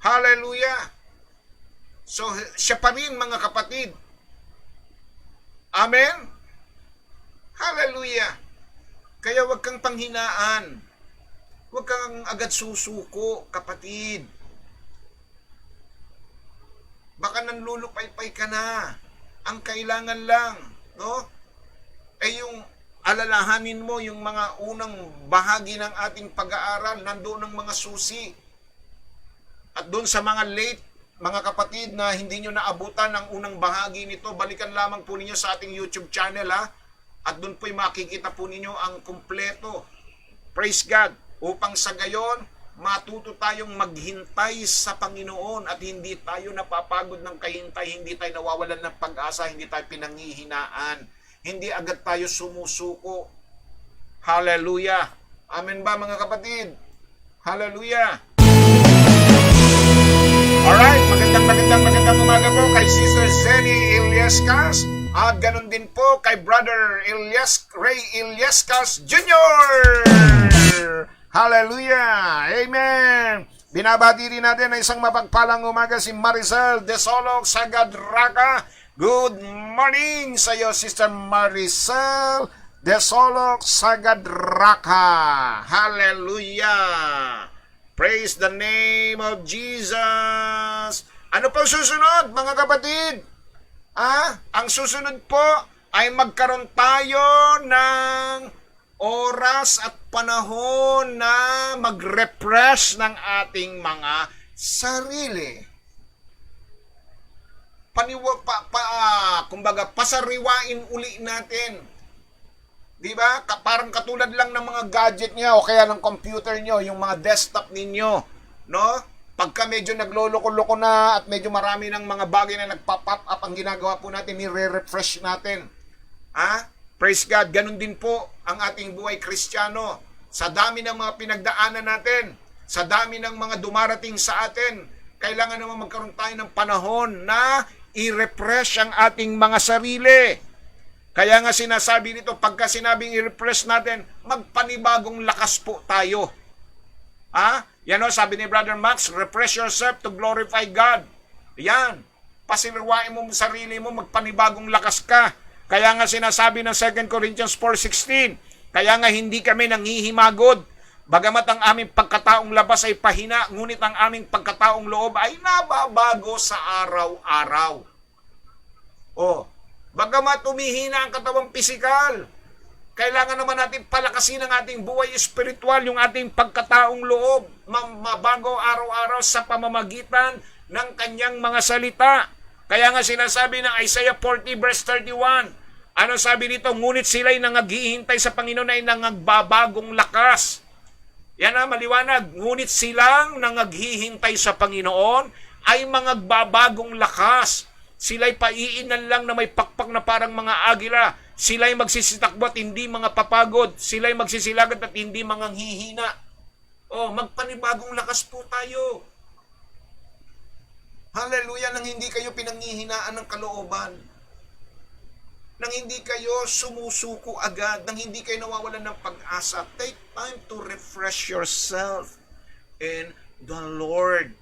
Hallelujah! So, siya pa rin mga kapatid. Amen? Hallelujah! Kaya huwag kang panghinaan. Huwag kang agad susuko, kapatid. Baka nanlulupay-pay ka na. Ang kailangan lang, no? Yung alalahanin mo yung mga unang bahagi ng ating pag-aaral, nandoon ang mga susi. At doon sa mga late, mga kapatid na hindi nyo naabutan ang unang bahagi nito, balikan lamang po ninyo sa ating YouTube channel, At doon po'y makikita po ninyo ang kumpleto. Praise God! Upang sa gayon, matuto tayong maghintay sa Panginoon at hindi tayo napapagod ng kahintay, hindi tayo nawawalan ng pag-asa, hindi tayo pinanghihinaan, hindi agad tayo sumusuko. Hallelujah! Amen ba mga kapatid? Hallelujah! Alright, magandang umaga po kay Sister Zenny Iliescas at ganun din po kay Brother Ray Iliescas Jr. Hallelujah! Amen! Binabati rin natin na isang mapagpalang umaga si Maricel Desolog Sagadraka. Good morning sa iyo, Sister Maricel Desolog Sagadraka. Hallelujah! Praise the name of Jesus! Ano po susunod, mga kapatid? Ang susunod po ay magkaroon tayo ng oras at panahon na mag-refresh ng ating mga sarili. Kumbaga, pasariwain uli natin. Diba? Parang katulad lang ng mga gadget niya o kaya ng computer niyo, yung mga desktop ninyo. No? Pagka medyo nagloloko-loko na at medyo marami ng mga bagay na nagpa-pop up, ang ginagawa po natin, nire-refresh natin. Praise God, ganun din po ang ating buhay Kristiyano. Sa dami ng mga pinagdaanan natin, sa dami ng mga dumarating sa atin, kailangan naman magkaroon tayo ng panahon na i-refresh ang ating mga sarili. Kaya nga sinasabi nito, pagka sinabing i-refresh natin, magpanibagong lakas po tayo. Yan o, sabi ni Brother Max, refresh yourself to glorify God. Yan. Pasinirwain mo sarili mo, magpanibagong lakas ka. Kaya nga sinasabi ng 2 Corinthians 4:16, kaya nga hindi kami nanghihimagod. Bagamat ang aming pagkataong labas ay pahina, ngunit ang aming pagkataong loob ay nababago sa araw-araw. Bagamat umihina ang katawang pisikal, kailangan naman natin palakasin ang ating buhay espiritual, yung ating pagkataong loob, mabago araw-araw sa pamamagitan ng kanyang mga salita. Kaya nga sinasabi ng Isaiah 40 verse 31, ano sabi nito? Ngunit sila'y nangaghihintay sa Panginoon ay nangagbabagong lakas. Yan na, maliwanag. Ngunit silang nangaghihintay sa Panginoon ay mangagbabagong lakas. Sila'y paiinan lang na may pakpak na parang mga agila. Sila'y magsisitakbo at hindi mga papagod. Sila'y magsisilagat at hindi mga hihina. Magpanibagong lakas po tayo. Hallelujah, nang hindi kayo pinanghihinaan ng kalooban. Nang hindi kayo sumusuko agad, nang hindi kayo nawawalan ng pag-asa. Take time to refresh yourself in the Lord.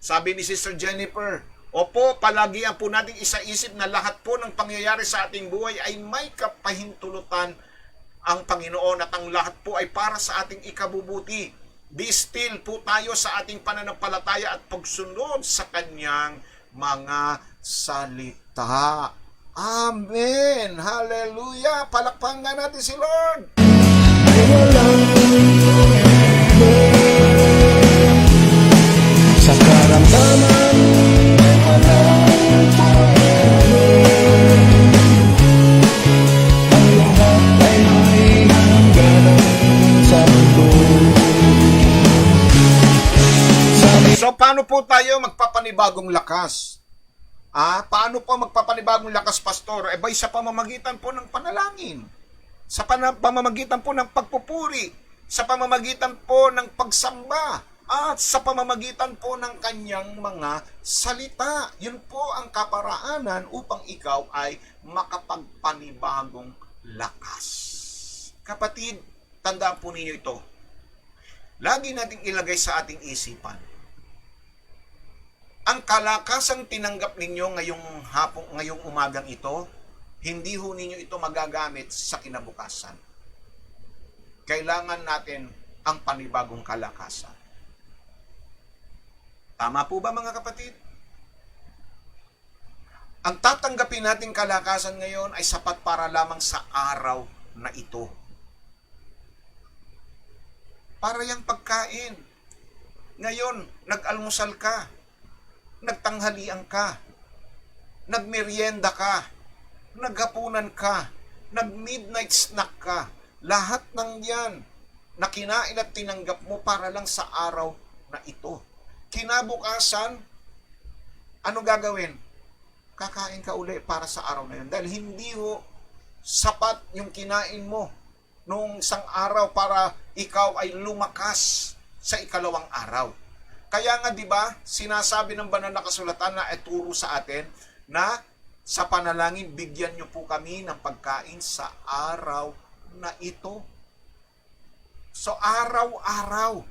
Sabi ni Sister Jennifer, opo, palagian po natin isa-isip na lahat po ng pangyayari sa ating buhay ay may kapahintulutan ang Panginoon at ang lahat po ay para sa ating ikabubuti. Be still po tayo sa ating pananampalataya at pagsunod sa kanyang mga salita. Amen! Hallelujah! Palakpakan nga natin si Lord! ay walang sa karamdaman ay walang ang lahat ay may hangganan sa mundo. So, paano po tayo magpapanibagong lakas? Paano po magpapanibagong lakas, Pastor? Bay sa pamamagitan po ng panalangin. Sa pamamagitan po ng pagpupuri. Sa pamamagitan po ng pagsamba. At sa pamamagitan po ng kanyang mga salita. Yun po ang kaparaanan upang ikaw ay makapagpanibagong lakas. Kapatid, tandaan po ninyo ito. Lagi nating ilagay sa ating isipan. Ang kalakasang tinanggap ninyo ngayong umagang ito, hindi ho ninyo ito magagamit sa kinabukasan. Kailangan natin ang panibagong kalakasan. Tama po ba mga kapatid? Ang tatanggapin nating kalakasan ngayon ay sapat para lamang sa araw na ito. Para yung pagkain. Ngayon, nag-almusal ka. Nagtanghalian ka, nagmerienda ka, naghapunan ka, nag-midnight snack ka, lahat ng yan na kinain at tinanggap mo para lang sa araw na ito. Kinabukasan, ano gagawin? Kakain ka uli para sa araw na yun. Dahil hindi ho sapat yung kinain mo noong isang araw para ikaw ay lumakas sa ikalawang araw. Kaya nga 'di ba, sinasabi ng banal na kasulatan na ituro sa atin na sa panalangin bigyan niyo po kami ng pagkain sa araw na ito. So araw-araw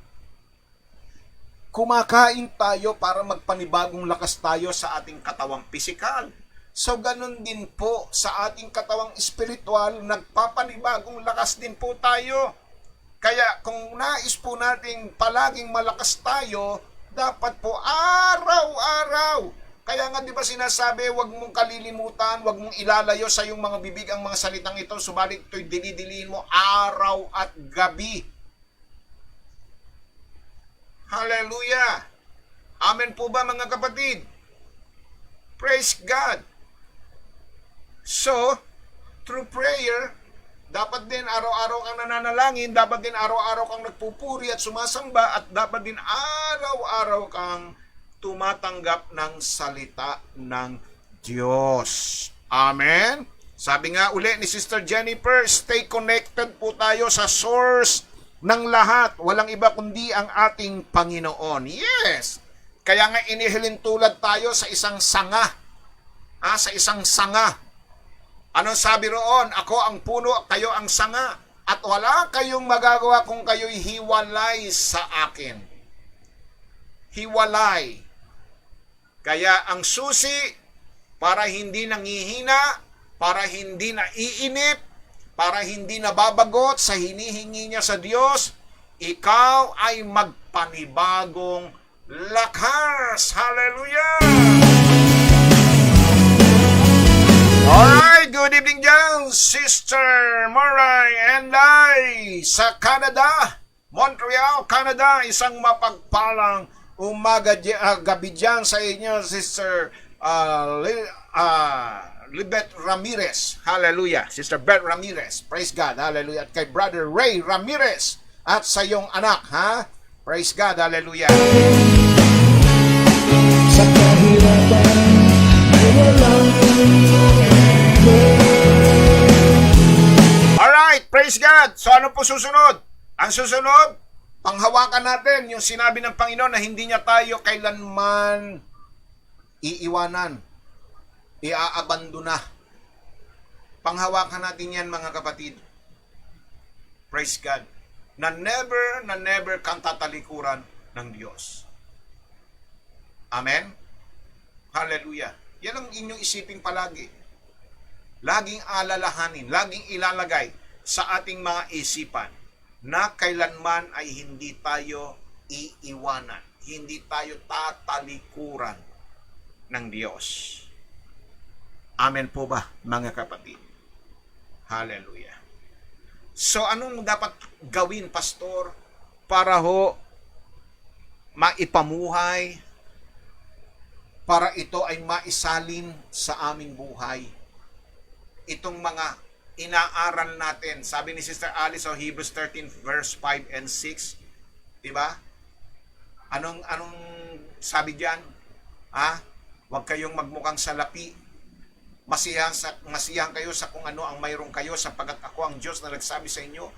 kumakain tayo para magpanibagong lakas tayo sa ating katawang pisikal. So ganun din po sa ating katawang espiritual, nagpapanibagong lakas din po tayo. Kaya kung nais po nating palaging malakas tayo, dapat po araw-araw. Kaya nga 'di ba sinasabi, huwag mong kalilimutan, huwag mong ilalayo sa iyong mga bibig ang mga salitang ito, subalit ito'y dinidiliin mo araw at gabi. Hallelujah! Amen po ba mga kapatid? Praise God! So, through prayer, dapat din araw-araw kang nananalangin, dapat din araw-araw kang nagpupuri at sumasamba, at dapat din araw-araw kang tumatanggap ng salita ng Diyos. Amen? Sabi nga uli ni Sister Jennifer, stay connected po tayo sa source ng lahat. Walang iba kundi ang ating Panginoon. Yes! Kaya nga inihilin tulad tayo sa isang sanga. Sa isang sanga. Anong sabi roon? Ako ang puno, kayo ang sanga. At wala kayong magagawa kung kayo'y hiwalay sa akin. Hiwalay. Kaya ang susi, para hindi nangihina, para hindi naiinip, para hindi nababagot sa hinihingi niya sa Diyos, ikaw ay magpanibagong lakas. Hallelujah! Alright, good evening dyan, Sister Moray and I sa Canada, Montreal, Canada. Isang mapagpalang umaga, gabi dyan sa inyo, Sister Libet Ramirez. Hallelujah. Sister Beth Ramirez. Praise God. Hallelujah. At kay Brother Ray Ramirez at sa iyong anak, ha? Praise God. Hallelujah. Sa kahirapan ay walang Alright, praise God. So ano po susunod? Ang susunod, panghawakan natin yung sinabi ng Panginoon na hindi niya tayo kailanman iiwanan, iaabandona. Panghawakan natin yan, mga kapatid. Praise God. Na never kang tatalikuran ng Diyos. Amen? Hallelujah. Yan ang inyong isipin palagi. Laging alalahanin, laging ilalagay sa ating mga isipan na kailanman ay hindi tayo iiwanan, hindi tayo tatalikuran ng Diyos. Amen po ba, mga kapatid? Hallelujah. So, anong dapat gawin, Pastor, para ho maipamuhay, para ito ay maisalin sa aming buhay? Itong mga inaaral natin. Sabi ni Sister Alice o Hebrews 13 verse 5 and 6, 'di ba? Anong sabi diyan? Huwag kayong magmukhang salapi. Masiyahan kayo sa kung ano ang mayroon kayo, sapagkat ako ang Diyos na nagsabi sa inyo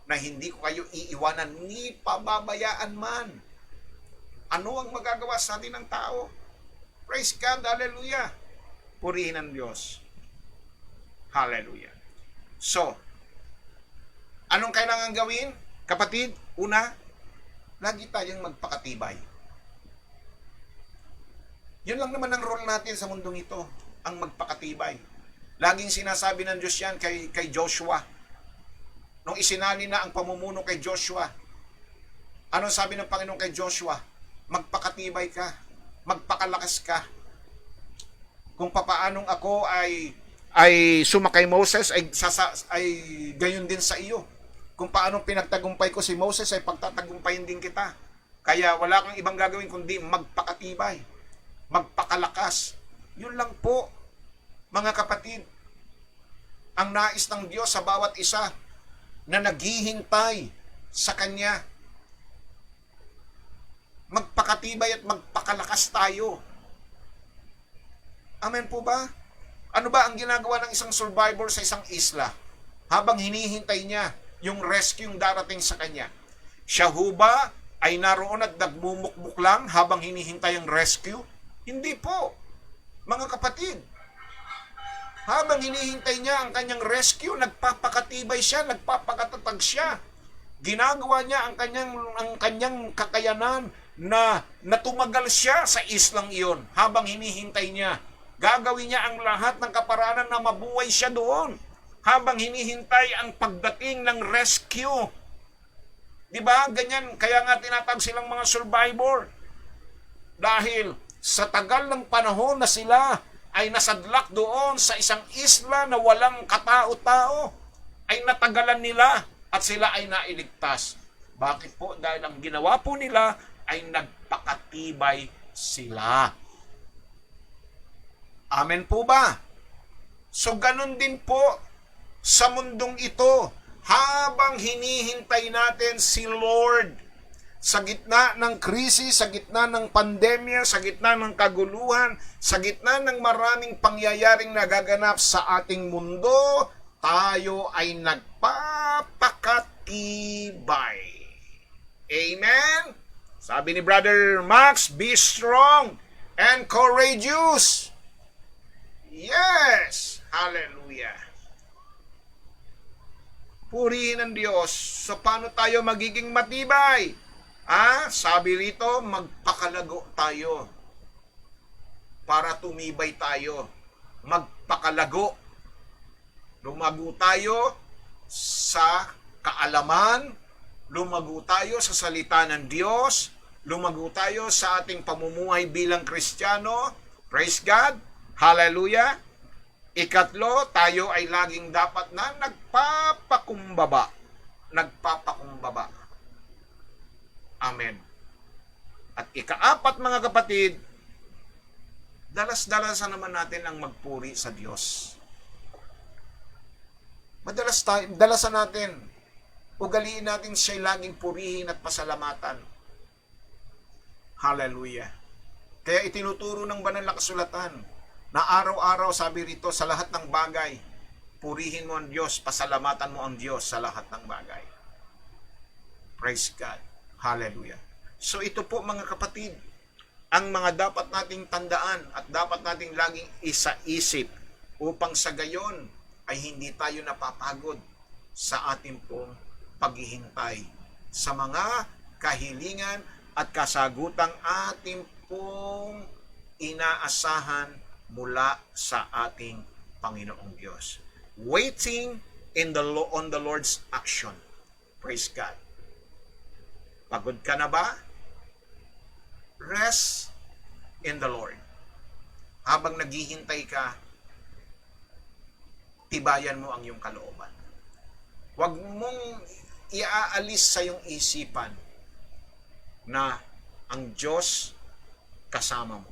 na hindi ko kayo iiwanan ni pababayaan man. Ano ang magagawa sa atin ng tao? Praise God, hallelujah. Purihin ang Diyos. Hallelujah. So, anong kailangan gawin, kapatid? Una, lagi tayong magpakatibay. Yun lang naman ang role natin sa mundong ito, ang magpakatibay. Laging sinasabi ng Diyos yan kay Joshua. Nung isinali na ang pamumuno kay Joshua, anong sabi ng Panginoon kay Joshua? Magpakatibay ka, magpakalakas ka. Kung papaanong ako ay sumakay Moses, ay gayon din sa iyo. Kung paano pinagtagumpay ko si Moses, ay pagtatagumpayin din kita. Kaya wala kang ibang gagawin kundi magpakatibay, magpakalakas. Yun lang po, mga kapatid, ang nais ng Diyos sa bawat isa na naghihintay sa Kanya. Magpakatibay at magpakalakas tayo. Amen po ba? Ano ba ang ginagawa ng isang survivor sa isang isla habang hinihintay niya yung rescue yung darating sa kanya? Siya ho ba ay naroon at nagmumukmuk lang habang hinihintay ang rescue? Hindi po, mga kapatid. Habang hinihintay niya ang kanyang rescue, nagpapakatibay siya, nagpapakatatag siya. Ginagawa niya ang kanyang kakayanan na tumagal siya sa islang iyon habang hinihintay niya. Gagawin niya ang lahat ng kaparanan na mabuhay siya doon habang hinihintay ang pagdating ng rescue. Diba? Ganyan, kaya nga tinatawag silang mga survivor. Dahil sa tagal ng panahon na sila ay nasadlak doon sa isang isla na walang katao-tao, ay natagalan nila at sila ay nailigtas. Bakit po? Dahil ang ginawa po nila ay nagpakatibay sila. Amen po ba? So ganun din po sa mundong ito, habang hinihintay natin si Lord sa gitna ng krisis, sa gitna ng pandemya, sa gitna ng kaguluhan, sa gitna ng maraming pangyayaring nagaganap sa ating mundo, tayo ay nagpapakatibay. Amen? Sabi ni Brother Max, be strong and courageous. Yes! Hallelujah! Purihin ang Diyos. So, paano tayo magiging matibay? Sabi rito, magpakalago tayo. Para tumibay tayo. Magpakalago. Lumago tayo sa kaalaman. Lumago tayo sa salita ng Diyos. Lumago tayo sa ating pamumuhay bilang Kristiyano. Praise God. Hallelujah. Ikatlo, tayo ay laging dapat na nagpapakumbaba. Nagpapakumbaba. Amen. At ikaapat, mga kapatid, dalas-dalasan naman natin ang magpuri sa Diyos. Dalasan natin. Ugaliin natin siya'y laging purihin at pasalamatan. Hallelujah. Kaya itinuturo ng banal na kasulatan na araw-araw, sabi rito, sa lahat ng bagay, purihin mo ang Diyos, pasalamatan mo ang Diyos sa lahat ng bagay. Praise God. Hallelujah. So ito po, mga kapatid, ang mga dapat nating tandaan at dapat nating laging isa-isip upang sa gayon ay hindi tayo napapagod sa ating pong paghihintay sa mga kahilingan at kasagutang ating pong inaasahan mula sa ating Panginoong Diyos. Waiting on the Lord's action. Praise God. Pagod ka na ba? Rest in the Lord. Habang naghihintay ka, tibayan mo ang iyong kalooban. Huwag mong iaalis sa iyong isipan na ang Diyos kasama mo.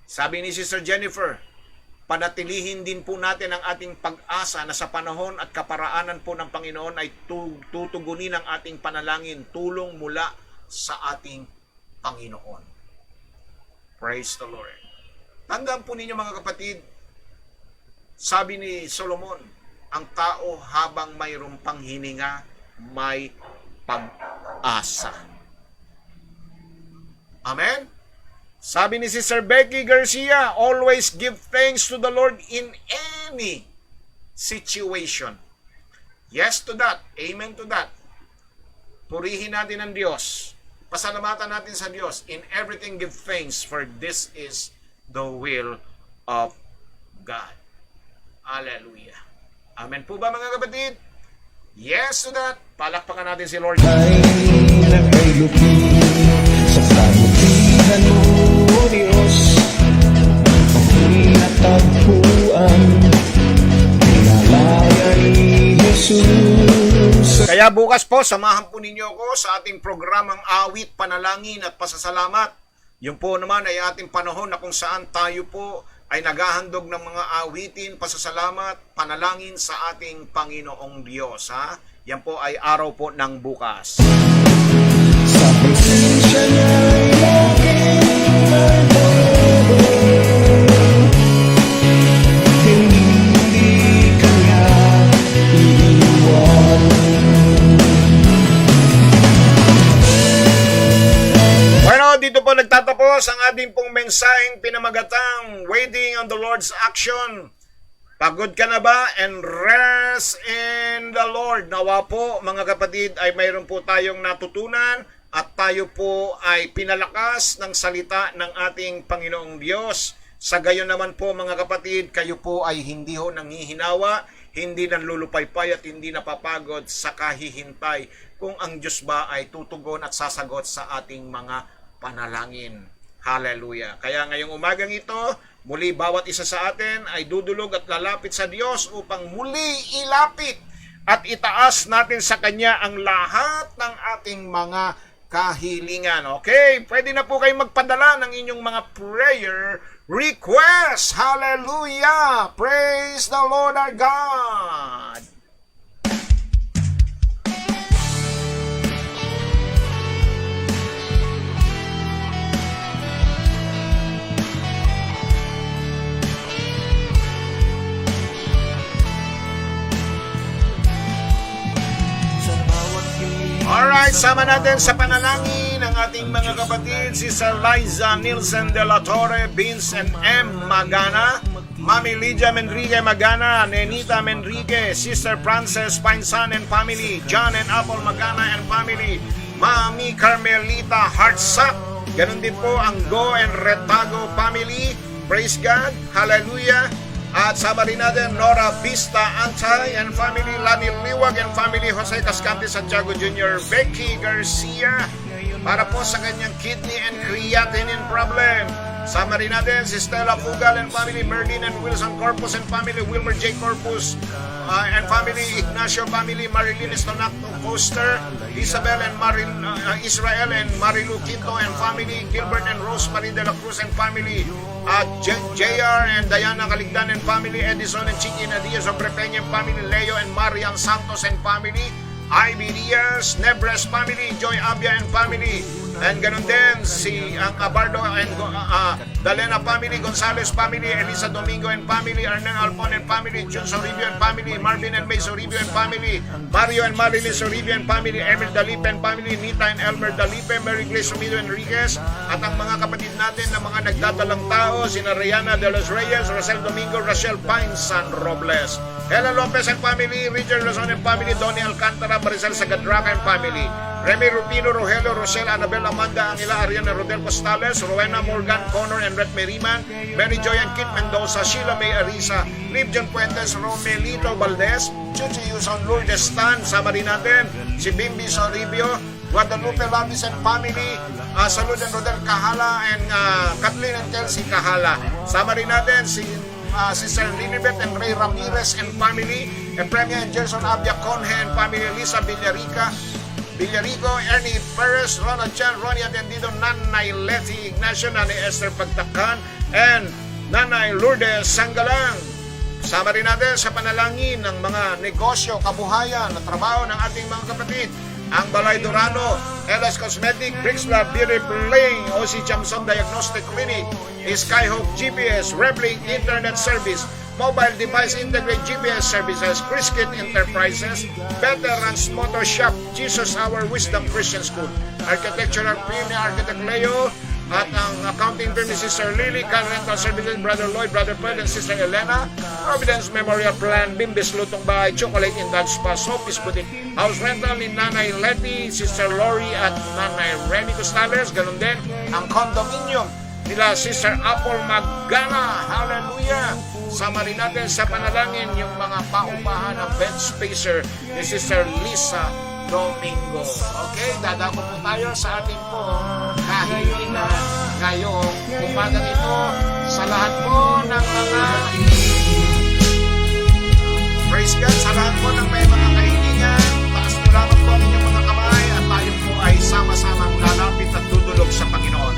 Sabi ni Sister Jennifer, panatilihin din po natin ang ating pag-asa na sa panahon at kaparaanan po ng Panginoon ay tutugunin ang ating panalangin, tulong mula sa ating Panginoon. Praise the Lord. Tandaan po ninyo, mga kapatid, sabi ni Solomon, ang tao habang mayroong panghininga, may pag-asa. Amen? Sabi ni Sister Becky Garcia, always give thanks to the Lord in any situation. Yes to that. Amen to that. Purihin natin ang Diyos. Pasalamatan natin sa Diyos. In everything give thanks, for this is the will of God. Hallelujah. Amen po ba, mga kapatid? Yes to that. Palakpakan natin si Lord. Ay nagkailupi sa kabutihan mo, Diyos. Ako'y natagpuan, pinalaya ni Jesus. Kaya bukas po, samahan po ninyo ako sa ating programang Awit, Panalangin at Pasasalamat. Yung po naman ay ating panahon na kung saan tayo po ay naghahandog ng mga awitin, pasasalamat, panalangin sa ating Panginoong Diyos. Yan po ay araw po ng bukas. Sa presensya niya'y aking nagbago, hindi kanya iiwan. Bueno, dito po nagtatapos ang ating pong mensaheng pinamagatang Waiting on the Lord's Action. Pagod ka na ba? And rest in the Lord. Nawa po, mga kapatid, ay mayroon po tayong natutunan at tayo po ay pinalakas ng salita ng ating Panginoong Diyos. Sa gayon naman po, mga kapatid, kayo po ay hindi ho nanghihinawa, hindi nanlulupaypay at hindi napapagod sa kahihintay kung ang Diyos ba ay tutugon at sasagot sa ating mga panalangin. Hallelujah. Kaya ngayong umagang ito, muli bawat isa sa atin ay dudulog at lalapit sa Diyos upang muli ilapit at itaas natin sa Kanya ang lahat ng ating mga kahilingan. Okay? Pwede na po kayong magpadala ng inyong mga prayer request. Hallelujah! Praise the Lord our God! Alright, sama natin sa panalangin ang ating mga kapatid, si Sir Liza Nielsen de la Torre, Vince and M. Magana, Mami Lydia Menrique Magana, Nenita Menrique, Sister Frances Pinsan and family, John and Apple Magana and family, Mami Carmelita Hartsack, ganun din po ang Go and Retago family, praise God, hallelujah. At sama rin natin Nora Vista Antay and family, Lani Liwag and family, Jose Cascante Santiago Jr., Becky Garcia, para po sa kanyang kidney and creatinine problem. Sama rin natin si Stella Pugal and family, Merlin and Wilson Corpus and family, Wilmer J. Corpus and family, Ignacio family, Marilyn Estonacto Coaster, Isabel and Israel and Marilu Quinto and family, Gilbert and Rosemary de la Cruz and family, JR and Diana Caligdan and family, Edison and Chiqui Diaz of Peña and family, Leo and Marian Santos and family, Ivy Diaz, Nebres family, Joy Abia and family, and ganun din si Cabardo and Dalena family, Gonzales family, Elisa Domingo and family, Arnel Alpon and family, Jun Soribio and family, Marvin and May Soribio and family, Mario and Marilyn Soribio and family, Emil Dalipe and family, Nita and Elmer Dalipe, Mary Grace Sumido Enriquez, at ang mga kapatid natin na mga nagdadalang tao, sina Rihanna de los Reyes, Rosel Domingo, Rachel Pinsan Robles, Helen Lopez and family, Richard Lozon and family, Donnie Alcantara, Maricel Sagadraca and family, Remy Rupino, Rogelio, Rochelle, Annabel, Amanda, Angela, Ariana, Rodel Costales, Rowena Morgan, Connor, and Red Meriman, Mary Joy and Kit Mendoza, Sheila May Arisa, Liv John Puentes, Romelito Valdez, Chuchi Yuson, Lourdes Stan, sama rin natin, si Bimbi Soribio, Guadalupe Labis and family, Salud and Rodel Kahala, and Kathleen and Kelsey Kahala. Sama rin natin si Sister Linibet and Ray Ramirez and family, Premia and Gerson Abia Conhe and family, Lisa Villarico, Ernie Perez, Ronald Chan, Ronnie Atendido, Nanay Letty Ignacio, Nanay Esther Pagtakan, and Nanay Lourdes Sanggalang. Sama rin natin sa panalangin ng mga negosyo, kabuhayan at trabaho ng ating mga kapatid, ang Balay Dorano, LS Cosmetic, Bricks Lab, Beauty Play, OC Chamson Diagnostic Clinic, Skyhook GPS, Reblink Internet Service, Mobile Device Integrate GPS Services, Criskit Enterprises, Veterans Motor Shop, Jesus Our Wisdom Christian School, Architectural Premier Architect Leo, at ang accounting firm ni Sister Lily, Car Rental Services, Brother Lloyd, Brother Fred, and Sister Elena, Providence Memorial Plan, Bimbis Lutong Bahay, Chocolate Indulge Spa, Sophie's Boutique, House Rental ni Nanay Letty, Sister Lori, at Nanay Remy Costales, ganun din ang condominium nila Sister Apple Magana, hallelujah. Sama rin natin sa panalangin yung mga paupahan ng bed spacer ni Sister Lisa Domingo. Okay, dadako po tayo sa ating po kahilingan ngayong umagang ito sa lahat po ng mga praise God, sa lahat po ng may mga kahilingan, taas mo lamang po ang inyong mga kamay at tayo po ay sama-samang lalapit at dudulog sa Panginoon.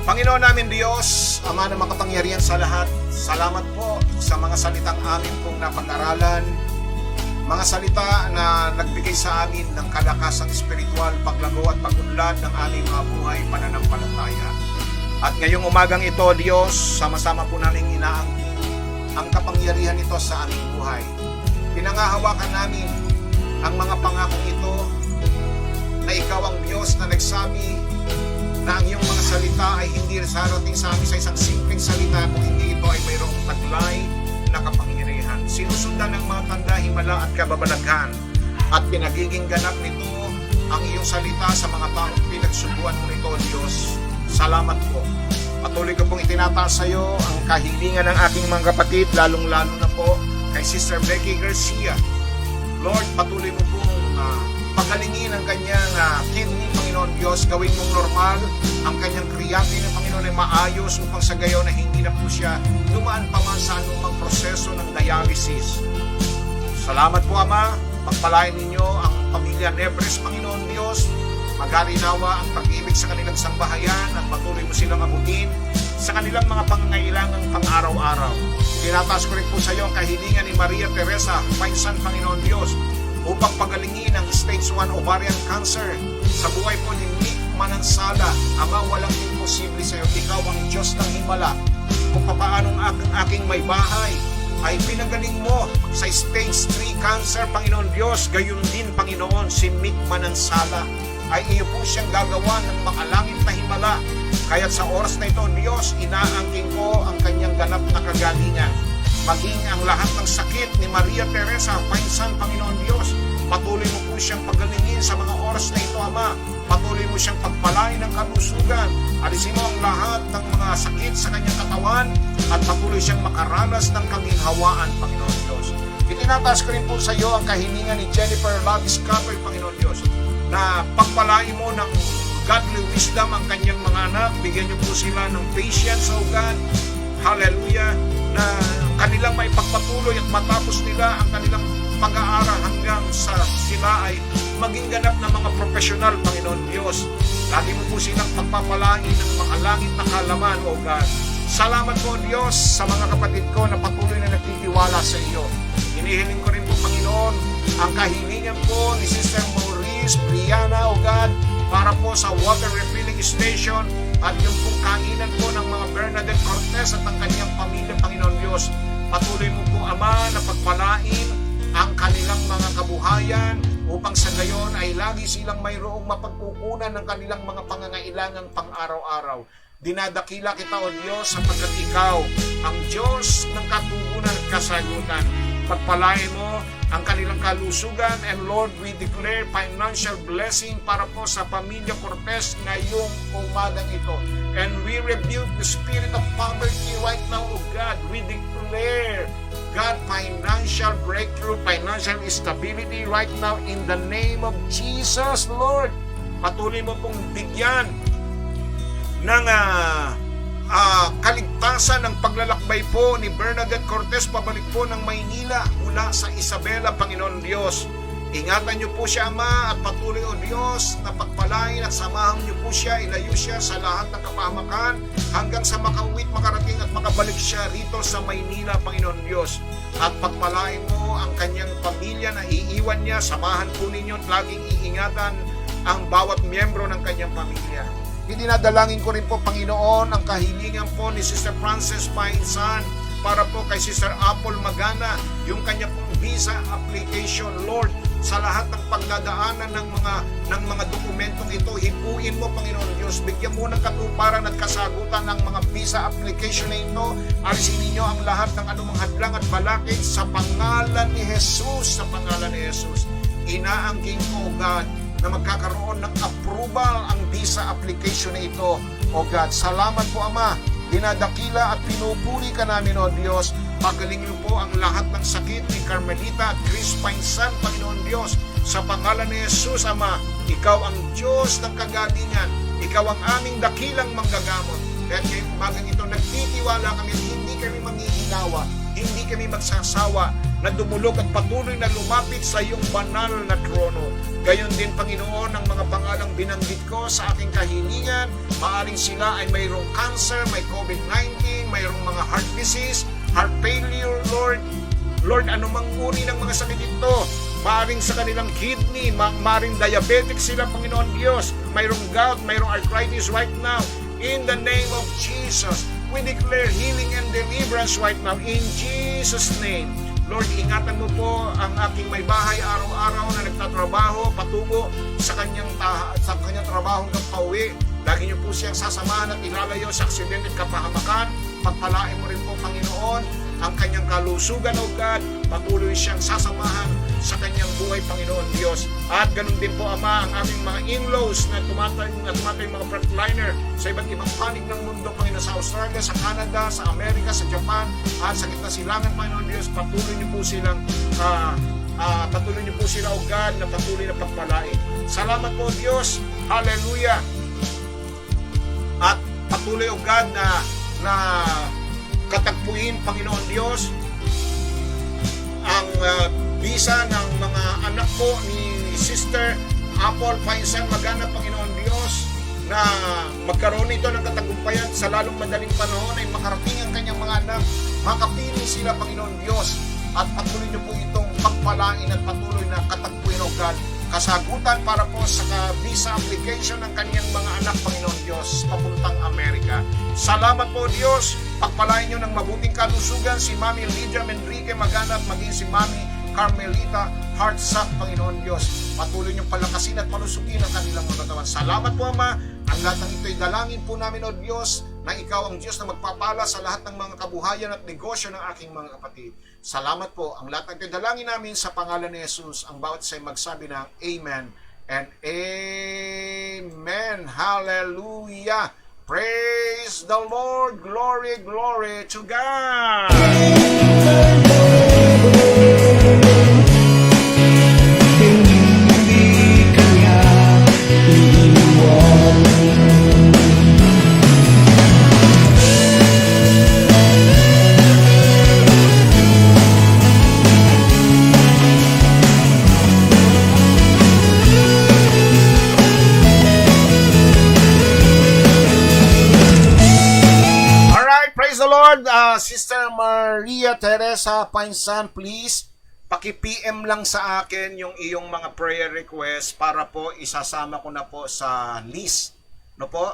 Panginoon namin Diyos, Ama na makapangyarihan sa lahat, salamat po sa mga salitang amin pong napag-aralan, mga salita na nagbigay sa amin ng kalakasang espiritual, paglago at pagunlad ng aming mga buhay pananampalataya. At ngayong umagang ito, Diyos, sama-sama po namin inaangkin ang kapangyarihan nito sa aming buhay. Pinangahawakan namin ang mga pangakong ito na Ikaw ang Diyos na nagsabi na ang iyong mga salita ay hindi sarating sa amin sa isang simpleng salita kung hindi ito ay mayroong taglay na kapangyarihan. Sinusundan ng mga tanda, himala at kababalaghan at pinagiging ganap nito ang iyong salita sa mga taong pinagsubuan mo nito, Diyos. Salamat po. Patuloy ko pong itinataas sa iyo ang kahilingan ng aking mga kapatid, lalong-lalo na po kay Sister Becky Garcia. Lord, patuloy mo pong pagalingin ang kanyang kidney, Panginoon Diyos, gawin mong normal ang kanyang creatinine ng Panginoon ay maayos upang sa gayon na hindi na po siya dumaan pa man sa anumang proseso ng dialysis. Salamat po, Ama. Pagpalain ninyo ang pamilya Nebres, Panginoon Diyos, Magarinawa ang pag-ibig sa kanilang sambahayan at patuloy mo silang abutin sa kanilang mga pangangailangang pang-araw-araw. Tinataas ko rin po sa iyo ang kahilingan ni Maria Teresa, Painsan, Panginoon Diyos, upang pagalingin ang stage 1 ovarian cancer sa buhay po ni Nick Manansala. Ama, walang imposible sa iyo. Ikaw ang Diyos ng himala. Kung paano ang aking may bahay ay pinagaling mo sa stage 3 cancer, Panginoon Diyos, gayon din, Panginoon, si Nick Manansala ay iyo po siyang gagawa ng makalangit na himala. Kaya't sa oras na ito, Diyos, inaangking ko ang kanyang ganap na kagalingan. Maging ang lahat ng sakit ni Maria Teresa, Painsan, Panginoon Diyos, patuloy mo po siyang pagalingin sa mga oras na ito, Ama. Patuloy mo siyang pagpalain ng kalusugan. Alisin mo ang lahat ng mga sakit sa kanyang katawan at patuloy siyang makaranas ng kaginhawaan, Panginoon Diyos. Itinataas ko rin po sa iyo ang kahilingan ni Jennifer Love Discovery, Panginoon Diyos, na pagpalain mo ng godly wisdom ang kanyang mga anak. Bigyan niyo po sila ng patience, O God. Hallelujah. Na kanilang maipagpatuloy at matapos nila ang kanilang pag-aaral hanggang sa sila ay maging ganap na mga profesional, Panginoon Diyos. Lagi mo po silang pagpapalain ng makalangit na kalaman, O God. Salamat po, Diyos, sa mga kapatid ko na patuloy na nagtitiwala sa iyo. Hinihiling ko rin po, Panginoon, ang kahilingan po ni Sister Maurice Briana, O God, para po sa water refilling station at yung pong kainan po ng mga Bernadette Cortez at ang kanyang pamilya, Panginoon Diyos. Patuloy mo po, Ama, na pagpalain ang kanilang mga kabuhayan upang sa gayon ay lagi silang mayroong mapagkukunan ng kanilang mga pangangailangang pang-araw-araw. Dinadakila kita, O Diyos, sapagkat ikaw ang Diyos ng katugunan at kasagutan. Pagpalain mo ang kanilang kalusugan, and Lord, we declare financial blessing para po sa pamilya Cortez ngayong umagang ito. And we rebuke the spirit of poverty right now, O God. We declare, God, financial breakthrough, financial stability right now in the name of Jesus, Lord. Patuloy mo pong bigyan ng kaligtasan ng paglalakbay po ni Bernadette Cortez pabalik po ng Maynila mula sa Isabela, Panginoon Diyos. Ingatan niyo po siya, Ama, at patuloy, O Diyos, na pagpalain at samahan niyo po siya, ilayo siya sa lahat ng kapahamakan hanggang sa makauwit, makarating at makabalik siya rito sa Maynila, Panginoon Diyos. At pagpalain mo ang kanyang pamilya na iiwan niya, samahan po ninyo at laging iingatan ang bawat miyembro ng kanyang pamilya. Idinadalangin ko rin po, Panginoon, ang kahilingan po ni Sister Frances Painsan para po kay Sister Apple Magana, yung kanya pong visa application, Lord, sa lahat ng pagdadaanan ng mga dokumentong ito, hipuin mo, Panginoon Diyos, bigyan mo ng katuparan at kasagutan ng mga visa application na ito. Alisin ninyo ang lahat ng anumang hadlang at balakid sa pangalan ni Jesus, sa pangalan ni Jesus. Inaangking ko, God, na magkakaroon ng approval ang visa application na ito, O God. Salamat po, Ama. Dinadakila at pinupuri ka namin, O Diyos. Pagaling niyo po ang lahat ng sakit ni Carmelita at Chris Painsan, Panginoon Diyos. Sa pangalan ni Jesus, Ama, ikaw ang Diyos ng kagalingan. Ikaw ang aming dakilang manggagamot. Kaya ngayong umagang ito, nagtitiwala kami at hindi kami manghihinawa, hindi kami magsasawa na dumulog at patuloy na lumapit sa iyong banal na trono. Gayon din, Panginoon, ang mga pangalang binanggit ko sa aking kahilingan, maaring sila ay mayroong cancer, may COVID-19, mayroong mga heart disease, heart failure, Lord. Lord, anumang uri ng mga sakit ito, maaring sa kanilang kidney, maaring diabetic sila, Panginoon Diyos, mayroong gout, mayroong arthritis right now. In the name of Jesus, we declare healing and deliverance right now in Jesus' name. Lord, ingatan mo po ang aking may bahay araw-araw na nagtatrabaho, patungo sa kanyang trabaho hanggang pauwi. Lagi niyo po siyang sasamahan at ilalayo sa aksidente at kapahamakan. Pagpalain mo rin po, Panginoon, ang kanyang kalusugan, O God. Patuloy siyang sasamahan sa kanyang buhay, Panginoon Diyos. At ganun din po, Ama, ang aming mga in-laws na tumatay mga frontliner sa iba't ibang panig ng mundo, Panginoon, sa Australia, sa Canada, sa Amerika, sa Japan, at sa gitna silangan, Panginoon Diyos. Patuloy niyo po sila, O God, na patuloy na pagpalain. Salamat po, Diyos. Hallelujah. At patuloy, O God, na katagpuin, Panginoon Diyos, ang visa ng mga anak po ni Sister Apple, Pinsan, maganap, Panginoon Diyos, na magkaroon ito ng katagumpayan sa lalong madaling panahon ay makarating ang kanyang mga anak. Makapili sila, Panginoon Diyos, at patuloy niyo po itong pagpalain at patuloy na katagpuin, O God, kasagutan para po sa visa application ng kanyang mga anak, Panginoon Diyos, papuntang Amerika. Salamat po, Diyos. Pagpalain niyo ng mabuting kalusugan si Mami Lydia Menrique Maganap, maging si Mami Carmelita Hartsack, Panginoon Diyos. Patuloy niyong palakasin at palusugin ang kanilang mga katawan. Salamat po, Ama. Ang lahat ng ito'y dalangin po namin, O Diyos, na Ikaw ang Diyos na magpapala sa lahat ng mga kabuhayan at negosyo ng aking mga kapatid. Salamat po. Ang lahat ng ito'y dalangin namin sa pangalan ni Jesus. Ang bawat sa'y magsabi ng Amen and Amen. Hallelujah. Praise the Lord. Glory, glory to God. Hindi kanya iiwan. Alright, praise the Lord. Sister Maria Teresa Pinsan, please, paki-PM lang sa akin yung iyong mga prayer request para po isasama ko na po sa list. No po?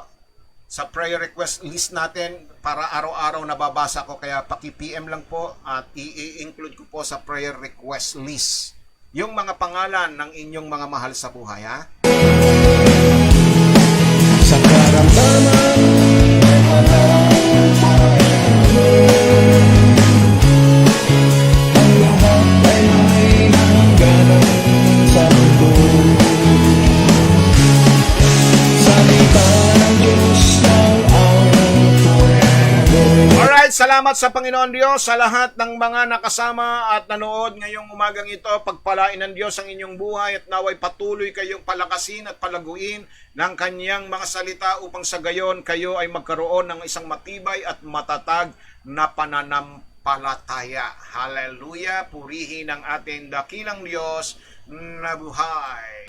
Sa prayer request list natin para araw-araw nababasa ko. Kaya paki-PM lang po at i-include ko po sa prayer request list yung mga pangalan ng inyong mga mahal sa buhay, ha? Sa karamdaman ay ang lahat ay may hangganan sa mundo. Salita ng Diyos ng ang forever. Alright, salamat sa Panginoon Diyos sa lahat ng mga nakasama at nanood ngayong umagang ito. Pagpalain ng Diyos ang inyong buhay at naway patuloy kayong palakasin at palaguin ng kanyang mga salita upang sa gayon kayo ay magkaroon ng isang matibay at matatag na pananampalataya. Hallelujah! Purihin ang ating dakilang Diyos na buhay.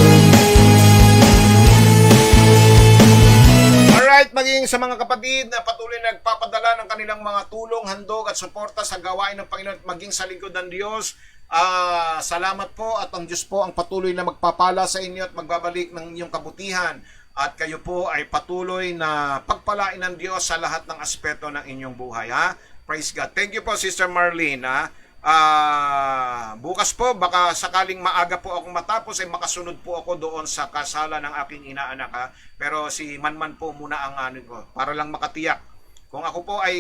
Alright, maging sa mga kapatid na patuloy nagpapadala ng kanilang mga tulong, handog at suporta sa gawain ng Panginoon at maging sa lingkod ng Diyos. Salamat po at ang Diyos po ang patuloy na magpapala sa inyo at magbabalik ng inyong kabutihan. At kayo po ay patuloy na pagpalain ng Diyos sa lahat ng aspeto ng inyong buhay. Ha? Praise God. Thank you po, Sister Marlene. Ha? Bukas po, baka sakaling maaga po akong matapos ay makasunod po ako doon sa kasala ng aking inaanak, ha? Pero si Manman po muna ang ano ko, para lang makatiyak. Kung ako po ay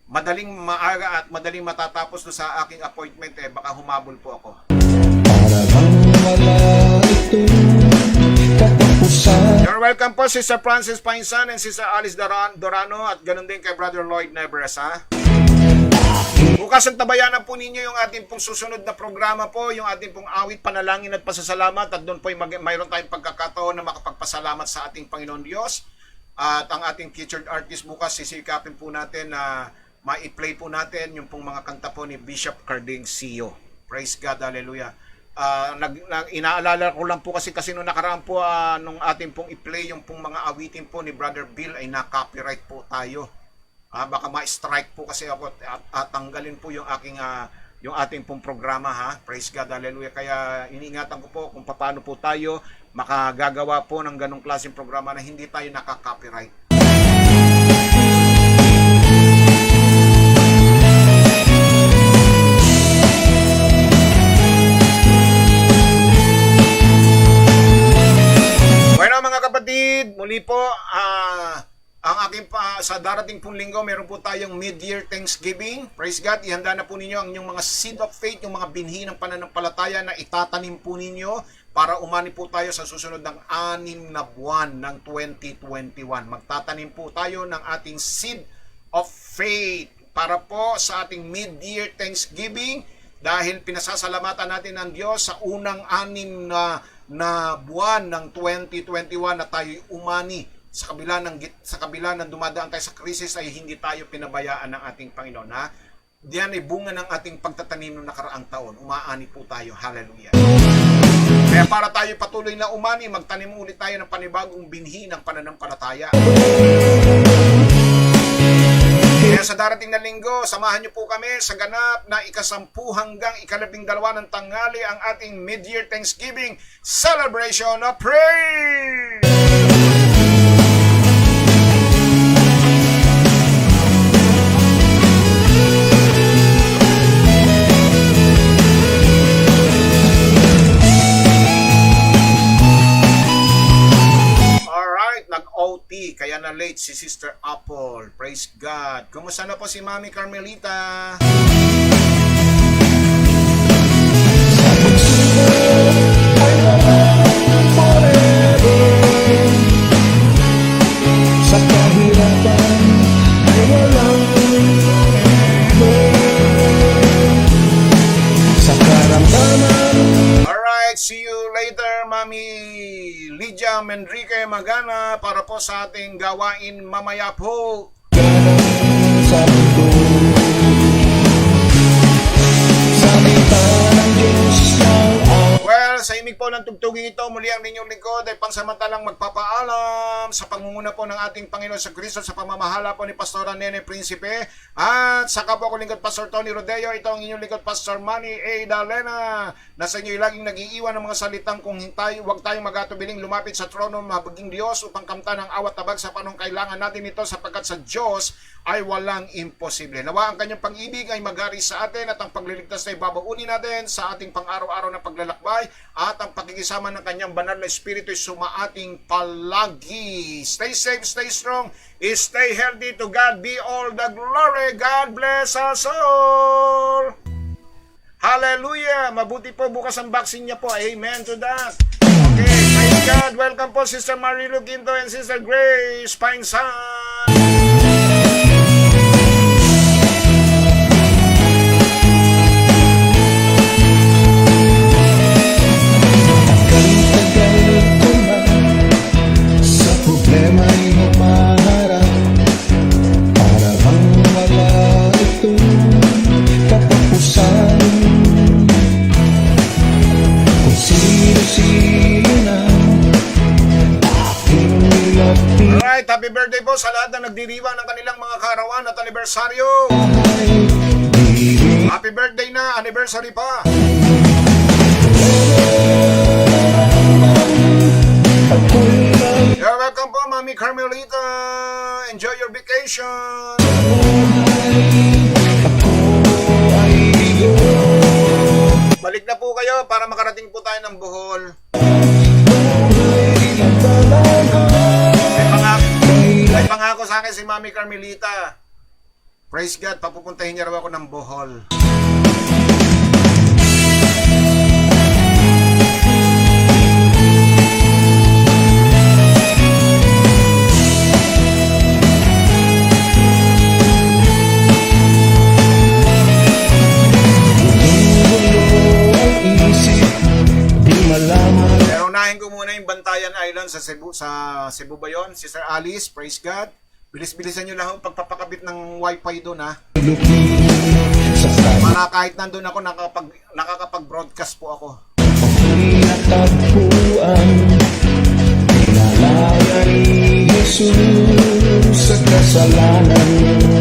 madaling maaga at madaling matatapos do sa aking appointment, baka humabol po ako. Para bang wala itong katapusan. You're welcome po, Sister Francis Pinsan and Sister Alice Dorano at ganun din kay Brother Lloyd Neveres, ha? Bukas ang tabayanan po ninyo yung ating pong susunod na programa po, yung ating pong awit, panalangin at pasasalamat, at doon po mayroon tayong pagkakataon na makapagpasalamat sa ating Panginoon Diyos. At ang ating featured artist bukas, sisikapin po natin na ma-play po natin yung pong mga kanta po ni Bishop Carding Sio. Praise God, hallelujah. Inaalala ko lang po kasi nung nakaraan po nung ating pong i-play yung pong mga awitin po ni Brother Bill ay na-copyright po tayo. Baka ma-strike po kasi ako at tanggalin po yung aking yung ating pong programa, ha. Praise God, hallelujah. Kaya iniingatan ko po kung paano po tayo makagagawa po ng ganong klaseng programa na hindi tayo nakaka-copyright. Bueno mga kapatid, muli po ang aking sa darating pong linggo, meron po tayong mid-year Thanksgiving. Praise God, ihanda na po ninyo ang inyong mga seed of faith, yung mga binhi ng pananampalataya na itatanim po ninyo para umani po tayo sa susunod ng 6 na buwan ng 2021. Magtatanim po tayo ng ating seed of faith para po sa ating mid-year Thanksgiving dahil pinasasalamatan natin ng Diyos sa unang 6 na buwan ng 2021 na tayo umani. Sa kabila ng dumadaan tayo sa krisis ay hindi tayo pinabayaan ng ating Panginoon, ha? Diyan ay bunga ng ating pagtatanim ng nakaraang taon. Umaani po tayo. Hallelujah. Kaya para tayo patuloy na umani, magtanim ulit tayo ng panibagong binhi ng pananampalataya. Kaya sa darating na linggo, samahan niyo po kami sa ganap na 10 hanggang 12 ng tanghali ang ating mid-year Thanksgiving celebration of praise! Nag-OT, kaya na late si Sister Apple. Praise God. Kumusta na po si Mami Carmelita? Sa kahirapan ay walang sa karamdaman. Alright, see you later, Mami Lydia Menrique Magana, para po sa ating gawain mamaya po. Sa mundo, salita ng Diyos ng Well, sa imig po ng tugtugin ito, muli ang ninyong lingkod ay pansamantalang magpapaalam sa pangunguna po ng ating Panginoon sa Kristo sa pamamahala po ni Pastora Nene Principe at saka po ako lingkod Pastor Tony Rodeo. Ito ang inyong lingkod Pastor Manny A. Dalena na sa inyo laging nag-iiwan ng mga salitang kung huwag tayong magatubiling lumapit sa trono mabaging Diyos upang kamta ng awat tabag sa panong kailangan natin ito sapagkat sa Diyos ay walang imposible. Nawa ang kanyang pag-ibig ay magari sa atin at ang pagliligtas ay babaunin natin sa ating pang-araw-araw na paglalakbay at ang pakikisama ng kanyang banal na espiritu ay sumaating palagi. Stay safe, stay strong, stay healthy. To God be all the glory. God bless us all. Hallelujah. Mabuti po bukas ang vaccine niya po. Amen to that. Okay, praise God. Welcome po Sister Marilu Quinto and Sister Grace Painsan. problema'y humaharap para bang wala itong katapusan. Kung sino-sino na aking nilapitan. Alright, happy birthday po sa lahat na nagdiriwang ng kanilang mga karawan at anibersaryo. Happy birthday na, anniversary pa. You're welcome po, Mami Carmelita. Enjoy your vacation. Balik na po kayo para makarating po tayo ng Bohol. May pangako sa akin si Mami Carmelita. Praise God, papupuntahin niya raw ako ng Bohol. Pero unahin ko muna yung Bantayan Island sa Cebu ba yun? Sister Alice, praise God. Bilis-bilisan nyo lang ang pagpapakabit ng wifi doon ha. Para kahit nandun ako, nakakapag-broadcast po ako. Natagpuan, pinalaya ni Jesus sa kasalanan.